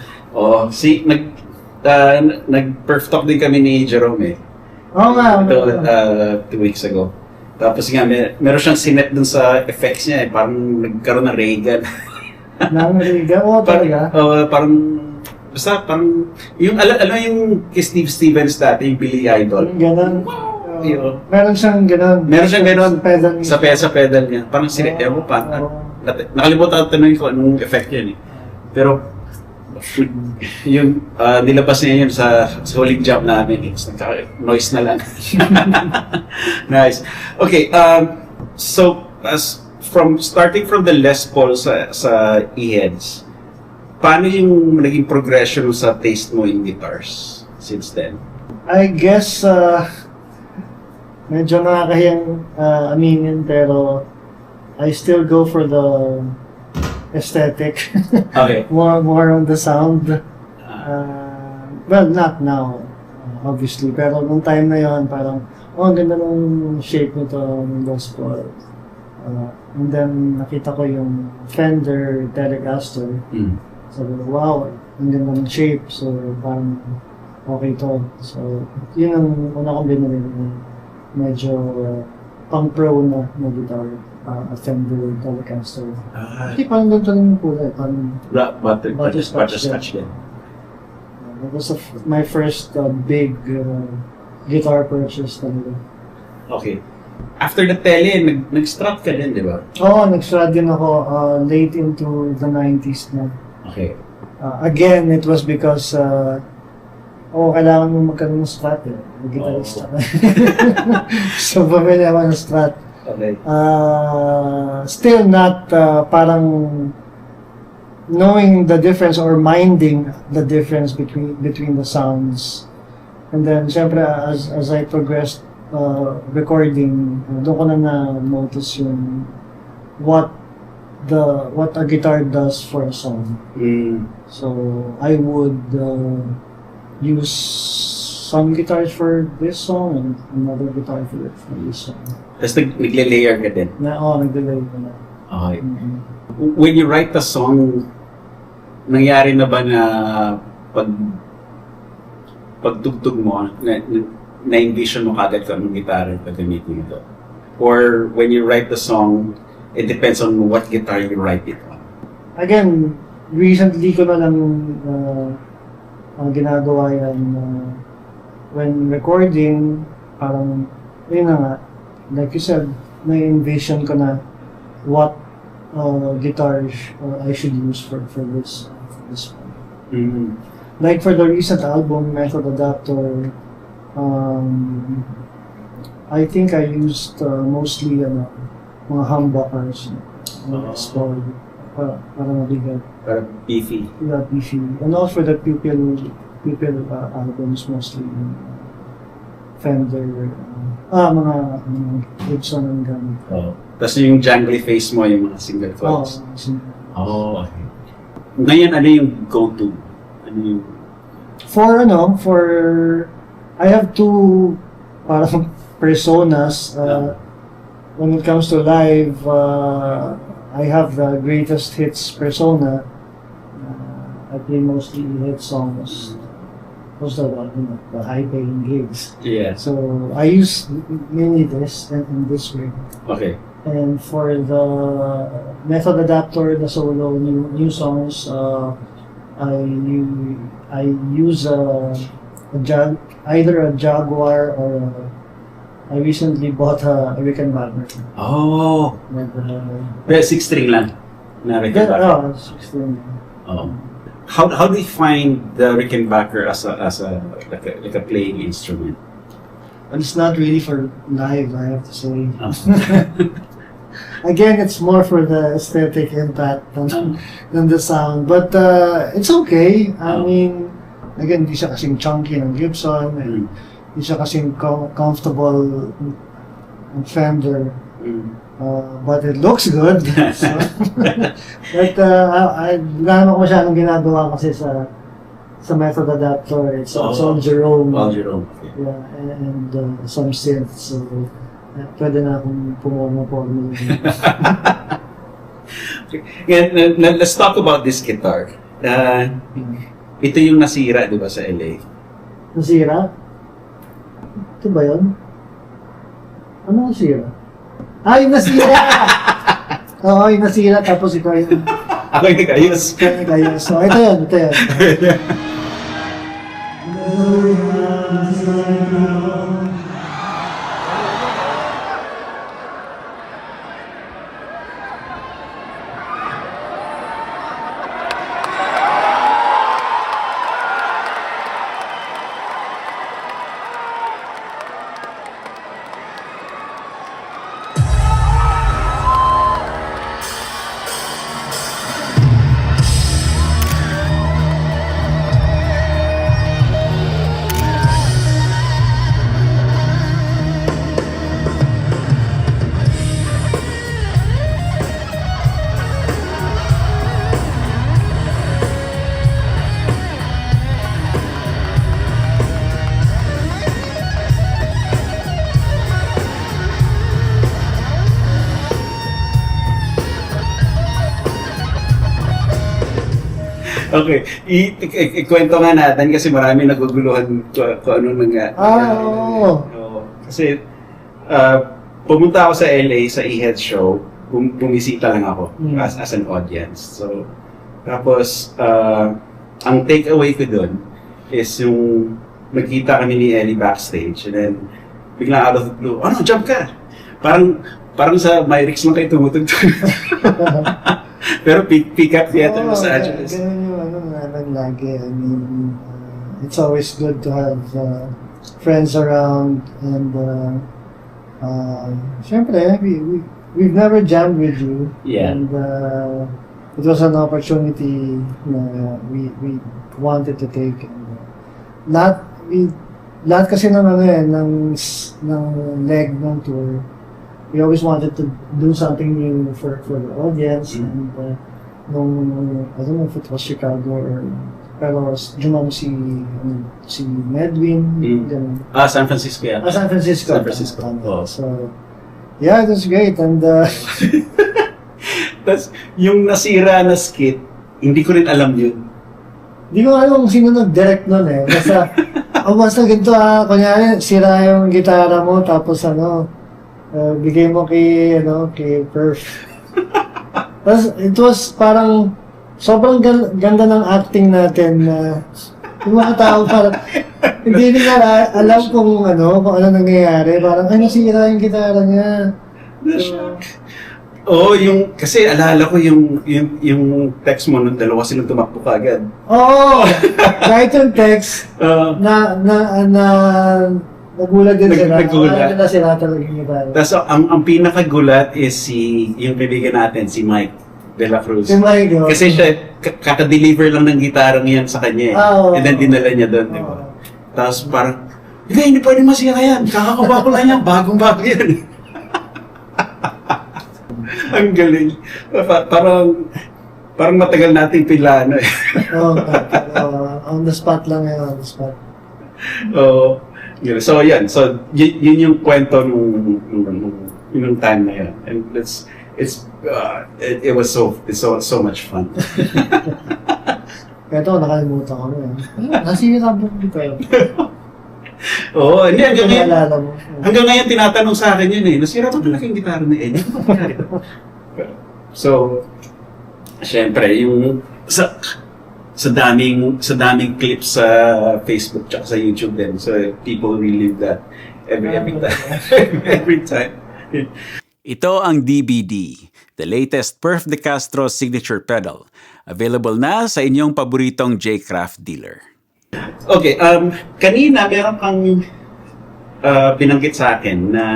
nag-perf talk din kami ni Jerome eh. Oo nga. Ito, 2 weeks ago. Tapos nga, meron siyang sinet dun sa effects niya eh. Parang nagkaroon ng Reagan. Nangariga? Oo, talaga. Basta parang, alam yung Steve Stevens dati, yung Billy Idol. Ganon. Yun. Meron siyang ganon. Meron siyang ganon Pedal sa pedal niya. Parang sinet, ewan ko pa. Nakalimutan ko tanongin ko anong effect yan eh. Pero, Yung nilabas niya yun sa huling job namin. Noise na lang. Nice. Okay, so starting from the Les Paul sa E-Heads, paano yung naging progression sa taste mo in guitars since then? I guess, medyo nakakahiyang aminin, pero I still go for the aesthetic. Okay. more on the sound. Well, not now, obviously. Pero nung time na yon, parang, ang ganda ng shape nito ng Les Paul. And then, nakita ko yung Fender Telecaster. Sabi ko, wow, ang ganda ng shape. So, parang, okay to. So, yun ang una kong binili. Medyo pang-pro na guitar. A Fender Telecaster. Hindi, parang ganito rin yung kulay. Parang Butterscotch din. that was my first big guitar purchase talaga. Okay. After the tele, nag-strat ka din, di ba? Oo, nag-strat din ako late into the 90s na. Okay. Again, it was because kailangan mo magkaroon ng strat eh. Mag-guitarista ka. So, bumili ako ng strat. Okay. Still not parang knowing the difference or minding the difference between the sounds. And then, syempre, as I progressed recording, doon ko na notice yung what a guitar does for a song. So I would use some guitars for this song and another guitar for this song. Tapos nagle-layer ka din. Nag-delay ko na. Okay. When you write a song, nangyari na ba na pagtugtog mo, na-envision mo kagad kung anong gitara gagamitin ito? Or when you write the song, it depends on what guitar you write it on? Again, recently ko na lang ang ginagawa yan when recording, parang, yun na nga, like you said, na-envision ko na what guitars I should use for this one. Like for the recent album, Method Adapter, I think I used mostly mga humbuckers, small, para mabigat. Para beefy. Yeah, beefy. And also for the Pupil albums, mostly Fender, mga Gibson ang gamit. Tapos yung jangly face mo, yung mga single coils. Okay. Ngayon, ano yung go-to? Ano yung... I have two parang personas. When it comes to live, I have the greatest hits persona. I play mostly hit songs. Most of the high-paying gigs. Yeah. So I use mainly this in this way. Okay. And for the Method Adapter, the solo new songs, I use either a Jaguar or I recently bought a Rickenbacker. Oh! Pero 6-string lang na Rickenbacker. 16. How do you find the Rickenbacker as a playing instrument? But it's not really for live, I have to say. Again, it's more for the aesthetic impact than the sound. But it's okay. I mean, again, di siya kasing chunky ng Gibson. And di siya kasing comfortable ng Fender. But it looks good. So, but gano'n ko masyadong ginagawa kasi sa Method Adapter. It's all Jerome. All Jerome, okay. Yeah, and some synths. So, pwede na akong pumono-porno. Let's talk about this guitar. Ito yung nasira, di ba, sa LA? Nasira? Ito ba yun? Ano nasira? Yung nasira! Oo, yung nasira, tapos ikaw yung... Ako yung nag-ayos. Ikaw yung nag-ayos. So, ito yun. Okay, ikwento nga natin kasi marami naguguluhan kung ano nangyari. Oo. Kasi pumunta ako sa LA sa E-Head show, bumisita lang ako as an audience. So, tapos ang takeaway ko doon is yung nagkita kami ni Ellie backstage and then biglang out of the blue, ano, jump ka! Parang sa Myrix lang kayo tumutugtog. Pero pick up theater Los Angeles. Ganun yung naman lagi. I mean, it's always good to have friends around and syempre, we've never jammed with you. Yeah. And it was an opportunity na we wanted to take. And, lahat kasi ng ng leg ng tour, we always wanted to do something new for the audience. And I don't know if it was Chicago or pero jumam si Medwin. Ganun. San Francisco yan. San Francisco. San Francisco. Oh. So, yeah, it was great. And Tapos, yung nasira na skit, hindi ko rin alam yun. Di ko alam kung sino nag-direct nun eh. Basta ganito kunyari, sira yung gitara mo, tapos bigay mo kay Perf. Tapos, it was parang, sobrang ganda ng acting natin na yung mga tao parang, hindi nila alam kung ano nangyayari. Parang, nasira yung gitara niya. Kasi alala ko yung text mo nung dalawa silang tumakbo kagad. Kahit yung text, nagulat din sila. Nagulat. Sila talaga yung gitara. Tapos ang pinakagulat is yung kaibigan natin, si Mike De La Cruz. Si Mike, Kasi siya, kaka-deliver lang ng gitarang yan sa kanya eh. And then dinala niya doon, di ba? Tapos parang, hindi pwede masira yan. Kakakaba ko lang yan. Bagong-bago yan. Ang galing. Parang matagal natin pilano eh. On the spot lang yan, on the spot. So yan. So yun yung kwento nung time na yun. And it was so much fun. Kaya ito, nakalimutan ko na. Nasira po dito. Hindi. Mo. Hanggang ngayon tinatanong sa akin yun eh. Nasira ba malaking gitara ni Eddie? So, syempre, yung sa daming clips sa Facebook at sa YouTube din. So, people relive that every time. Every time. Ito ang DBD, the latest Perf de Castro signature pedal. Available na sa inyong paboritong J-Craft dealer. Okay, kanina meron kang binanggit sa akin na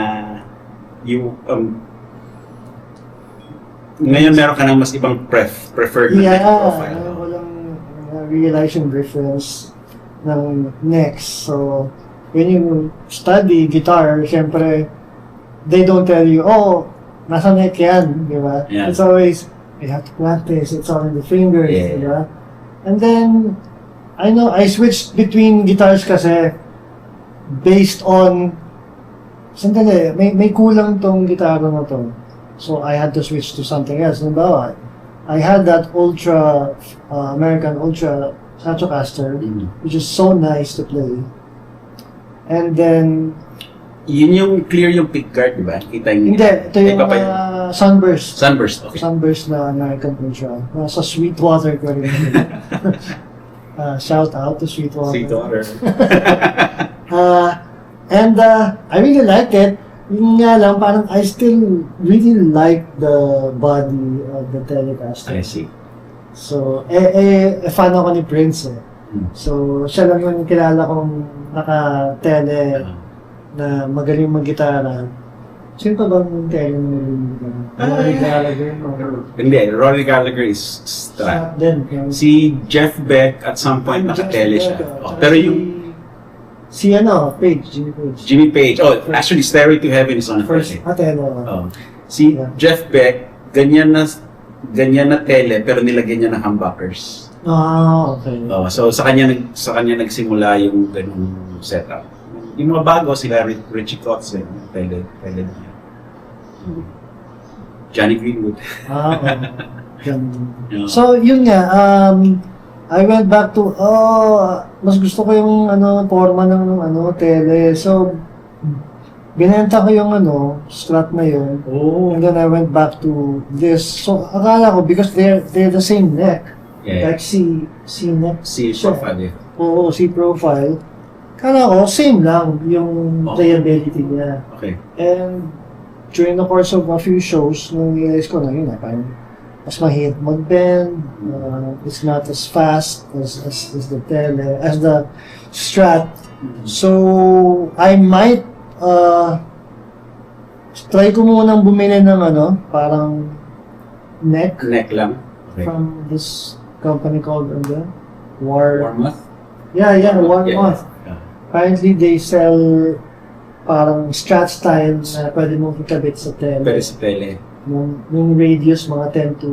ngayon meron ka ng mas ibang preferred na profile. Walang realize yung difference ng necks. So, when you study guitar, syempre, they don't tell you, nasa neck yan, di ba? Yeah. It's always, you have to practice, it's all in the fingers, di ba? And then, I switched between guitars kasi based on, sandali, may kulang tong gitara na to. So, I had to switch to something else. Nabawa, I had that American Ultra Stratocaster, which is so nice to play. And then, yun yung clear yung pickguard, di ba? Kita yung... Hindi, ito yung Sunburst. Sunburst, okay. Sunburst na American Ultra. Nasa Sweetwater ko rin. Shout out to Sweetwater. Sweetwater. And I really liked it. Yun nga lang, parang I still really like the body of the Telecaster. I see. So, fan ako ni Prince eh. So, siya lang yung kilala kong naka-tele na magaling mag-gitara. Sino pa bang tele na magaling mag-gitara? Rory Gallagher? Hindi, Rory Gallagher is Strat. Then, Si Jeff Beck at some point naka-tele siya. Pero yung Jimmy Page. Actually, Stairway to Heaven is on first tele. Si Jeff Beck, ganyan na tele pero nilagyan niya ng humbuckers. Okay. So sa kanya nagsimula yung ganung setup. Yung mga bago sila Richie Cox tele niya. Johnny Greenwood. So yun nga, I went back to, mas gusto ko yung forma ng tele. So, binenta ko yung Strat na yun. Oh. And then I went back to this. So, akala ko, because they're the same neck. Yeah. Like C neck. Si siya. profile. Oo, C profile. Akala ko, same lang yung playability niya. Okay. And during the course of a few shows, nung realize ko na yun, parang mas mahirap mag-bend, it's not as fast as the tele, as the Strat. So, I might try ko munang bumili ng parang neck Neck lang. Okay. from this company called War. Warmoth? Yeah, Warmoth. Yeah. Apparently, they sell parang Strat style na pwede mong ikabit sa tele. Pero sa tele. Yung radius, mga 10 to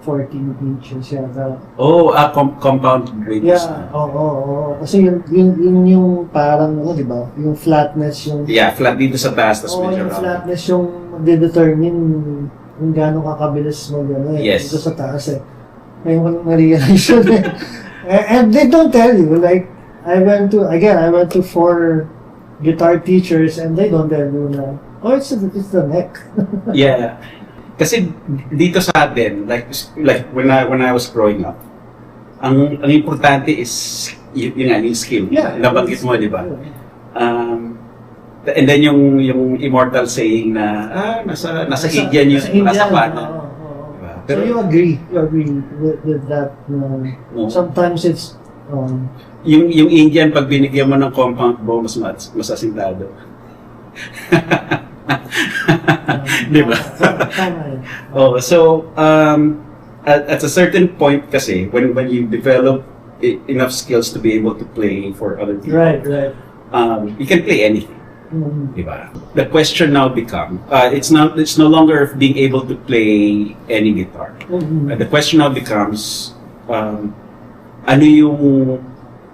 14 inches yata. Oh, compound radius. Yeah, oo. Kasi yun yung parang, di ba? Yung flatness, yung... Yeah, flat dito sa taas, tapos Oo, medyo yung round. flatness yung magde-determine kung gaano kakabilis mo Yes. dito sa taas Ngayon ko na-realize yun And they don't tell you, like, I went to 4 guitar teachers and they don't tell you na, it's the neck. Yeah. Kasi dito sa atin, like when I was growing up, ang importante is yung skill. Yeah. Nabanggit mo, di ba? And then yung immortal saying na nasa Indian yung nasa pana. Diba? So you agree with that Oo. sometimes it's yung Indian pag binigyan mo ng compound bow mas asintado. Di ba? tama yun. Oh, so at a certain point kasi when you develop enough skills to be able to play for other people, Right. you can play anything. Mhm. Diba? The question now become it's no longer being able to play any guitar. Mhm. The question now becomes ano yung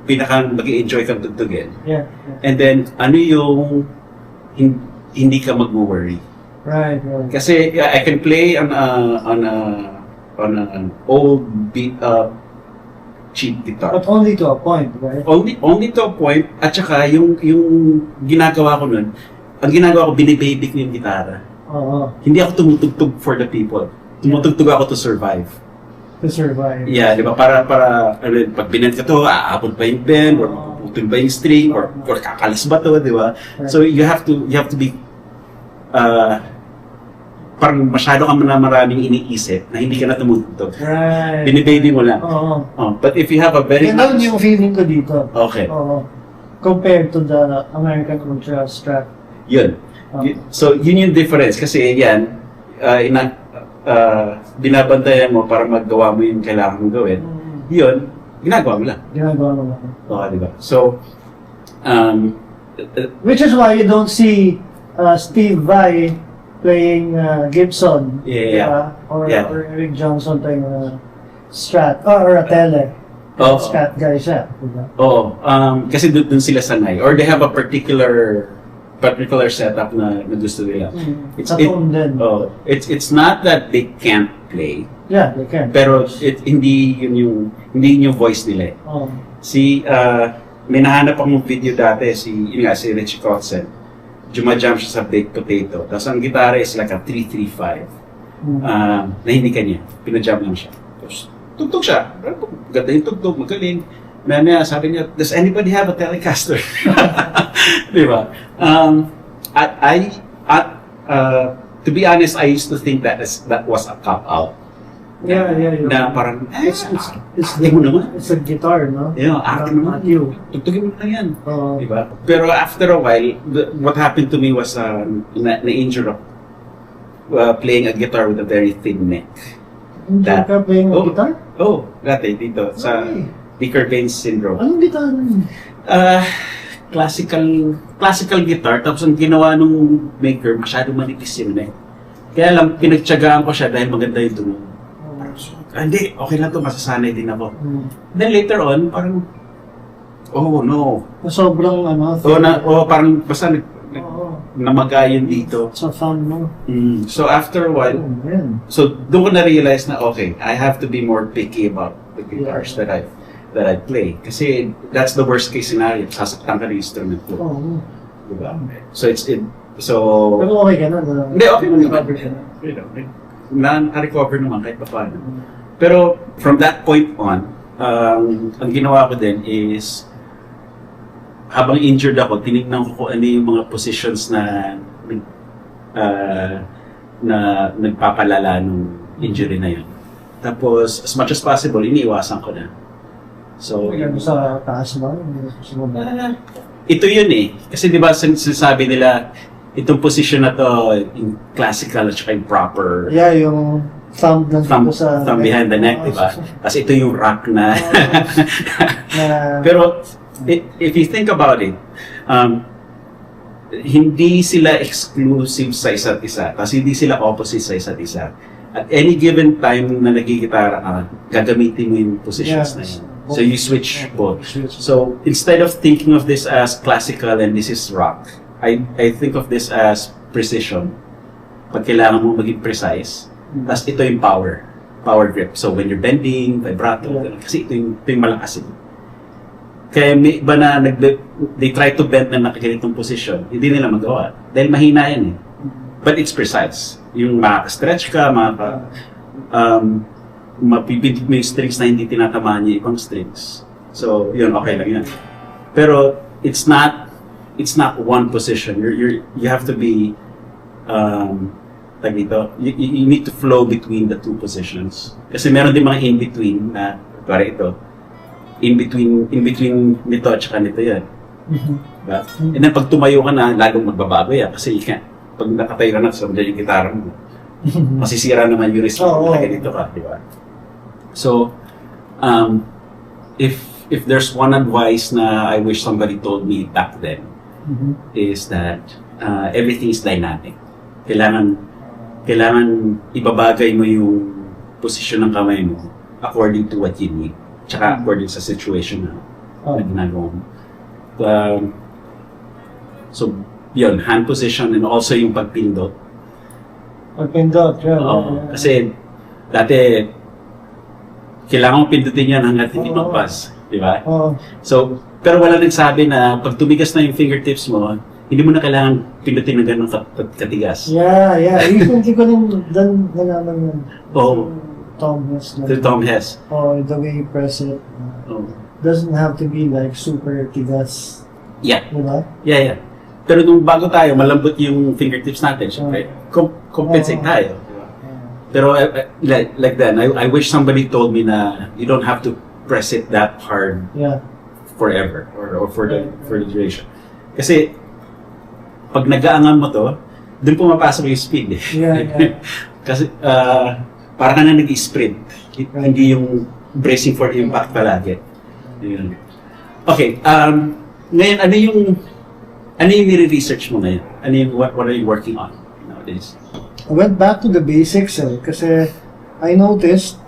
pinaka mag-enjoy kang tugtugin, Yeah. and then ano yung hindi ka mag-worry. Right. Kasi I can play on an old beat up cheap guitar. But only to a point, right? Only to a point, at saka yung ginagawa ko nun, ang ginagawa ko, binibasic yung gitara. Oo. Hindi ako tumutugtog for the people. Tumutugtog ako to survive. To survive. Yeah, di ba? Para pag binend ka to, aabot ba yung bend, or mapuputol ba yung string, or kakalas ba to, di ba? So you have to be parang masyado ka na maraming iniisip na hindi ka na tumutugtog. Right. Binibaby mo lang. Oo. But if you have a very Ganun yung feeling ko dito. Okay. Oo. Compared to the American Ultra Strat. Yun. So, yun yung difference. Kasi yan, binabantayan mo para magawa mo yung kailangan mong gawin. Yun, ginagawa mo lang. Ginagawa mo lang. Okay, di ba? So, Which is why you don't see Steve Vai playing Gibson. Yeah. Or Eric Johnson playing Strat. Or a Tele. Oo. Strat guy siya. Diba? Oo. Kasi dun sila sanay. Or they have a particular setup na gusto nila. Sa tone din. It's not that they can't play. Yeah, they can. Pero hindi yun yung voice nila. Oh. May nahanap akong video dati, si Richie Kotzen. Jumajump siya sa baked potato. Tapos ang gitara is like a 335. Nahindikan niya. Pinajump lang siya. Tapos tugtog siya. Ganda yung tugtog, magaling. Maya sabi niya, does anybody have a Telecaster? Di ba? To be honest, I used to think that was a cop-out. Yeah. Na parang, It's mo naman. It's a guitar, no? Yeah, akin naman. Not you. Tugtugin mo na yan. Oo. Diba? Pero after a while, what happened to me was na-injure ako playing a guitar with a very thin neck. Hindi ka playing guitar? Oh, dati dito sa Okay. Dicker Veins syndrome. Anong guitar yun? Classical guitar, tapos ang ginawa nung maker, masyadong manipis yung neck. Kaya lang, pinagtyagaan ko siya dahil maganda yung tunog. Hindi, okay lang to, masasanay din ako. Then later on, parang, oh no. Sobrang Parang basta namagayon dito. sa fan mo. So after a while, Oh, man. so doon ko na-realize na okay, I have to be more picky about the the guitars that I play. Kasi that's the worst case scenario. Sasaktan ka ng instrument ko. Oo. Diba? So Pero okay ka na. Hindi, okay naman. Recover ka na. You know, na-recover naman kahit pa paano. Pero from that point on, ang ginawa ko din is habang injured ako, tinignan ko kung ano yung mga positions na nagpapalala nung injury na yun. Tapos, as much as possible, iniiwasan ko na. So, Ano sa taas ba? ito yun eh. Kasi di ba sinasabi nila, itong position na to, in classical at saka in proper, Yeah, yung thumb thumb behind the neck, di ba? Kasi ito yung rock na. na Pero, if you think about it, hindi sila exclusive sa isa't isa. Kasi hindi sila opposite sa isa't isa. At any given time na nagigitara ka, gagamitin mo yung positions na yun. So you switch both. So instead of thinking of this as classical and this is rock, I think of this as precision. Pag kailangan mo maging precise, tapos ito yung power grip. So when you're bending, vibrato, kasi ito yung malakas yun. Kaya may iba na they try to bend na nakaganitong position, hindi nila magawa. Dahil mahina yan eh. But it's precise. Yung makaka-stretch ka, mapipindot mo yung strings na hindi tinatamaan niya ibang strings. So, yun, okay lang yan. Pero, it's not one position. You have to be, you need to flow between the two positions. Kasi meron din mga in-between na, para ito, in between nito at saka nito yan. Diba? And then, pag tumayo ka na, lalong magbabago yan. Kasi pag nakatayo ka na, sabi yung gitara mo, masisira naman yung wrist mo, ganito ka, di ba? So, if there's one advice na I wish somebody told me back then, is that everything is dynamic. Kailangan ibabagay mo yung posisyon ng kamay mo according to what you need, tsaka according sa situation na ginagawa mo. So, yun, hand position and also yung pagpindot. Pagpindot, Kasi dati, kailangan mo pindutin yan hanggat hindi magpas. Di ba? So, pero wala nagsabi na pag tumigas na yung fingertips mo, hindi mo na kailangan pindutin ng ganun katigas. Yeah. Recently ko din nalaman yun. Tom Hess. Tom Hess. The way you press it. Doesn't have to be like super tigas. Yeah. Diba? Yeah. Pero nung bago tayo, malambot yung fingertips natin. Siyempre, compensate tayo. Pero like then, I wish somebody told me na you don't have to press it that hard forever or for the duration. Kasi pag nag-aangan mo to, dun pumapasok yung speed eh. Yeah. Kasi parang ka na nag-sprint. Hindi yung bracing for impact palagi. Yun. Okay, ngayon ano yung nire-research mo ngayon? What are you working on nowadays? I went back to the basics kasi I noticed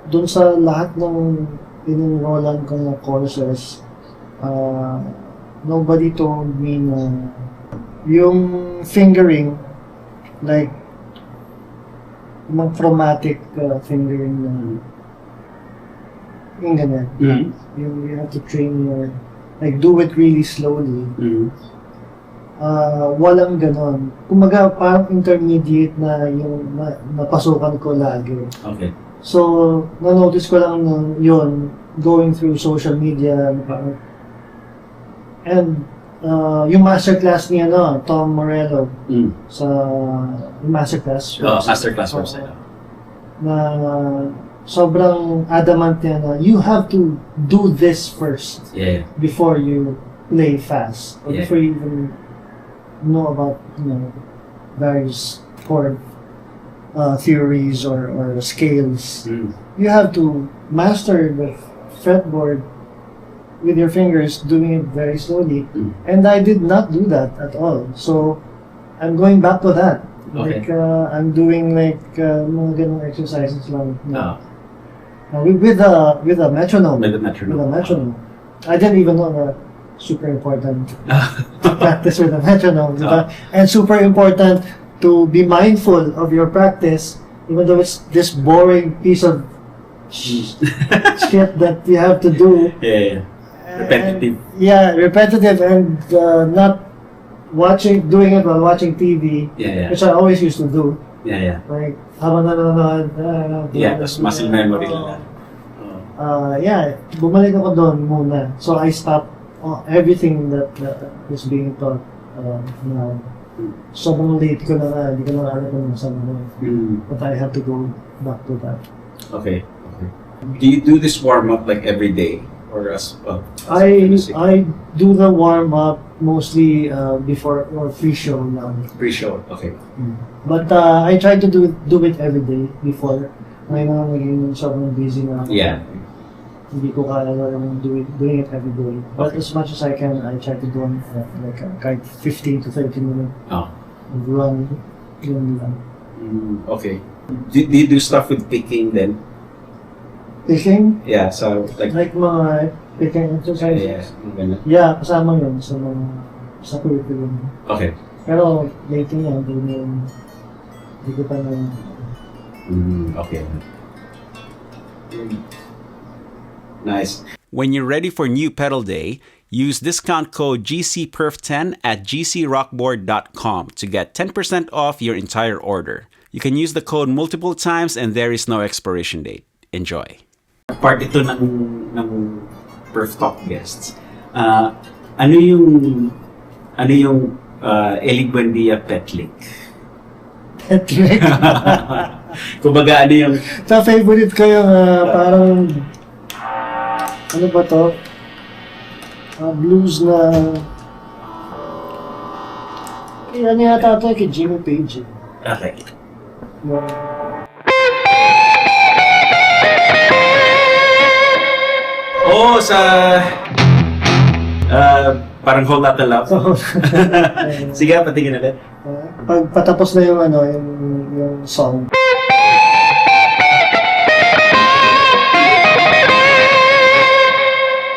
dun sa lahat ng in-enrollan ko na courses, nobody told me na yung fingering, like yung chromatic fingering na yung ganyan. You have to train your, like do it really slowly. Walang ganon. Kumaga parang intermediate na yung napasukan ko lagi. Okay. So, na-notice ko lang yun, going through social media, and yung masterclass niya, Tom Morello, sa masterclass website. Na sobrang adamant niya na you have to do this first before you play fast. Or before you even know about various chord theories or scales. You have to master the fretboard with your fingers, doing it very slowly. And I did not do that at all. So I'm going back to that. Okay. Like I'm doing like mga ganung exercises lang. With a metronome. With a metronome. I didn't even know that. Super important to practice with a metronome, and super important to be mindful of your practice, even though it's this boring piece of shit that you have to do. Yeah. Repetitive. Repetitive and not doing it while watching TV, which I always used to do. Yeah. Like, habang nanonood, That's muscle memory lang. Bumalik ako doon muna. So I stopped everything that is being taught now. Sobrang late ko na hindi ko na alam kung saan ako. But I have to go back to that. Okay. Do you do this warm-up like every day? Or as I do the warm-up mostly before or pre-show now. Pre-show, okay. But I try to do it every day before. Ngayon na naging sobrang busy na ako. Yeah. Hindi ko kaya lang doing it every day. But as much as I can, I try to do like 15 to 30 minutes. Run. Yun lang. Okay. Do you do stuff with picking then? Picking? Yeah, so like mga picking exercises. Yeah, kasama yun sa curriculum. Okay. Pero lately hindi ko pa na. Okay. Nice. When you're ready for new pedal day, use discount code GCPerf10 at gcrockboard.com to get 10% off your entire order. You can use the code multiple times and there is no expiration date. Enjoy. Part ito ng Perf Talk guests. Ano yung Elig Buendia pet lick? Pet lick? Kumbaga ano yung... Sa favorite ko yung parang... Ano ba to? Blues na... Ano yata ito kay Jimmy Page. Okay. Sa... parang Whole Lotta Love. Sige, patingin ulit. Pag patapos na yung song.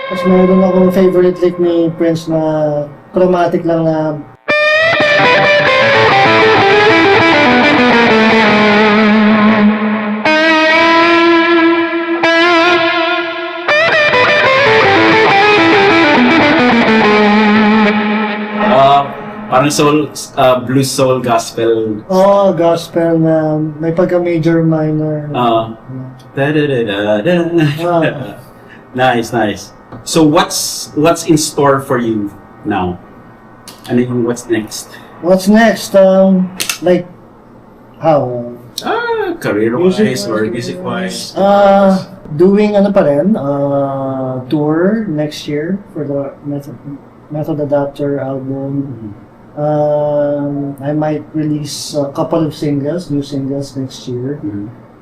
Tapos mayroon akong favorite lick ni Prince na chromatic lang na parang soul, blues soul gospel. Gospel na may pagka-major minor. Nice. So what's in store for you now? What's next? What's next? Like how? Career-wise or music-wise? Doing pa rin, tour next year for the Method Adapter album. I might release a couple of new singles next year.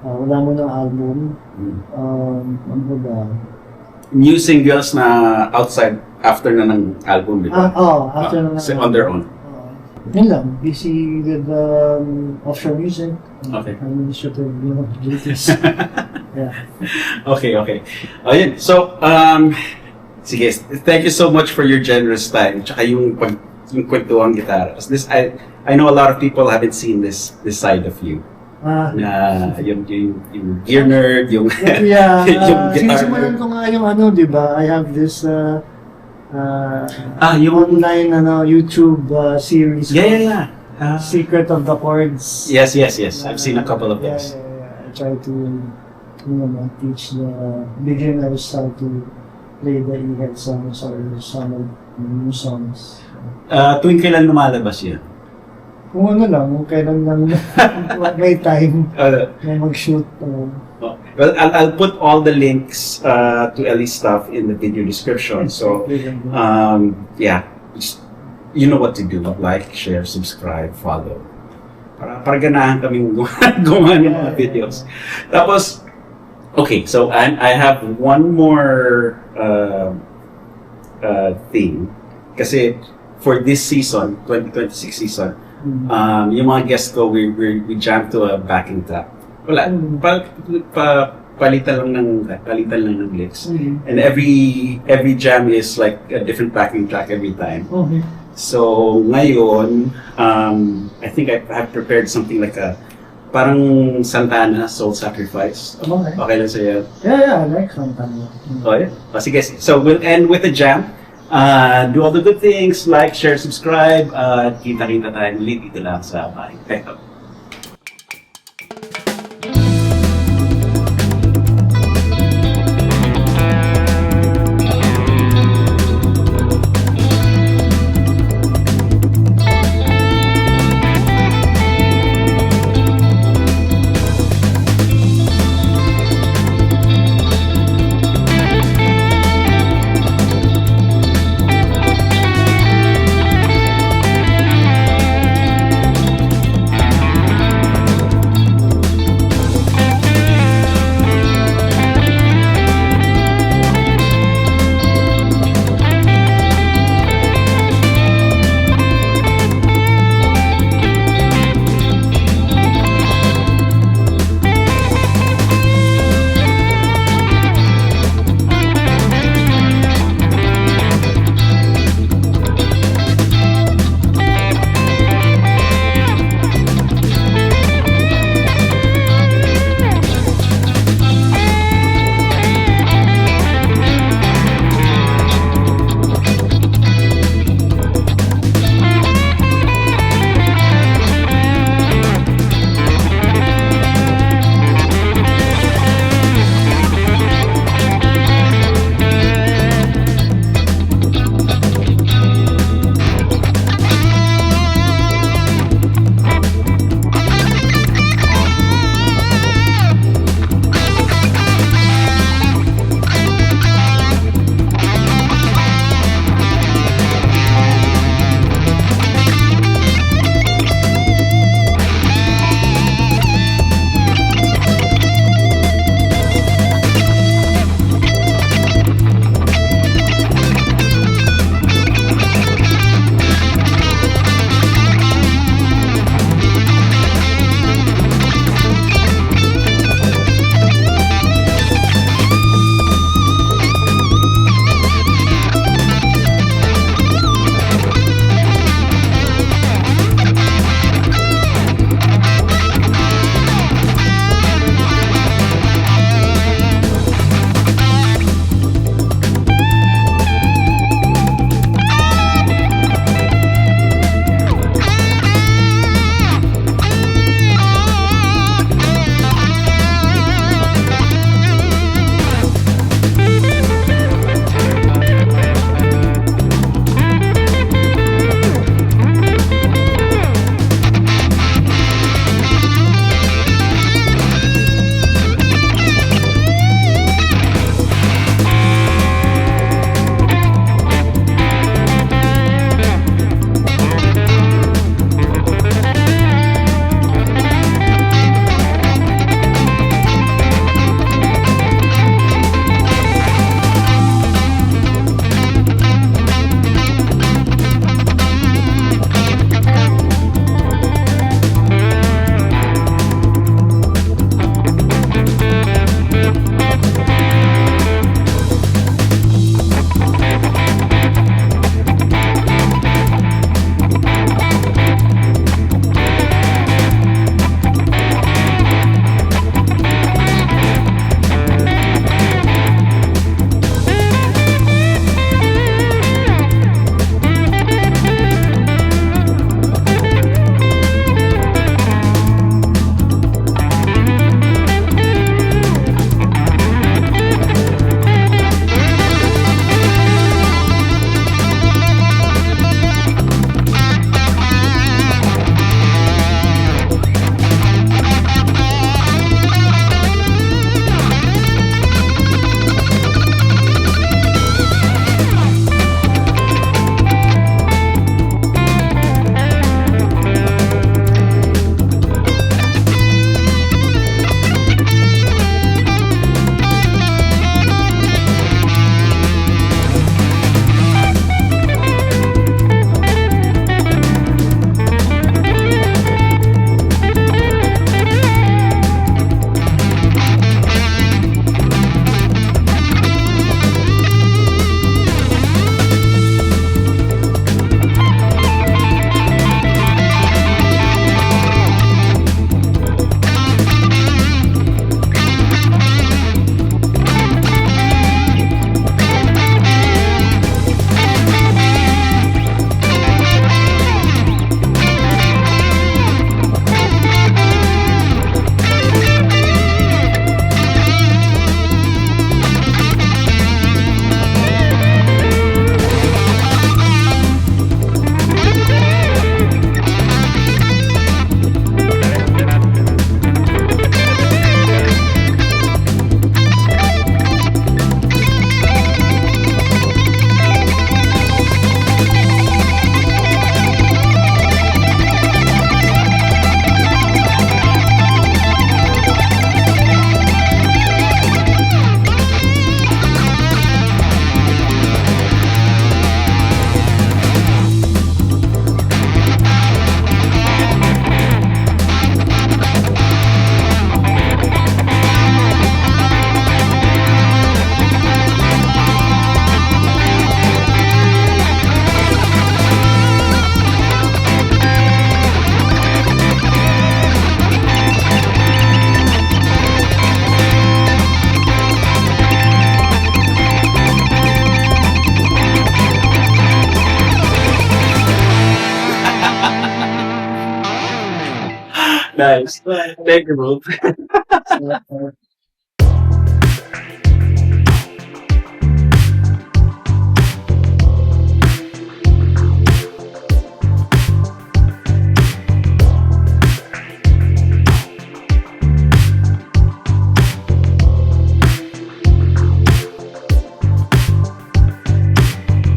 Wala mo ng album. Ano ba? New singles na after na ng album, di ba? After na ng on their own. Yun lang, busy with offshore music. Okay. Administrative duties. Yeah. Okay. Ayun. So, sige, thank you so much for your generous time. Tsaka yung kwentuhan gitara. This, I know a lot of people haven't seen this side of you. Na yung gear nerd, yung yeah, yung guitar sinisimulan ko nga yung di ba? I have this yung online YouTube series. Yeah. Secret of the Chords. Yes. I've seen a couple of those. I try to teach the beginners how to play the E-head songs or some of the new songs. Tuwing kailan lumalabas yan? Kung kung kailan lang may time na mag-shoot. Well, I'll put all the links to Ellie's stuff in the video description. So, just, you know what to do. Like, share, subscribe, follow. Para ganahan kaming gumawa ng mga videos. Tapos, okay, so I have one more thing. Kasi for this season, 2026 season, yung mga guests ko, we jam to a backing track. Wala, palitan lang ng licks. And every jam is like a different backing track every time. So ngayon, I think I have prepared something like a Parang Santana, Soul Sacrifice. Okay. Okay lang sa'yo. Yeah, I like Santana. Okay. Sige. So we'll end with a jam. Do all the good things, like, share, subscribe. Kita-kita tayo ulit dito lang sa Paring Pekto. Nice. Thank you, bro. Uh,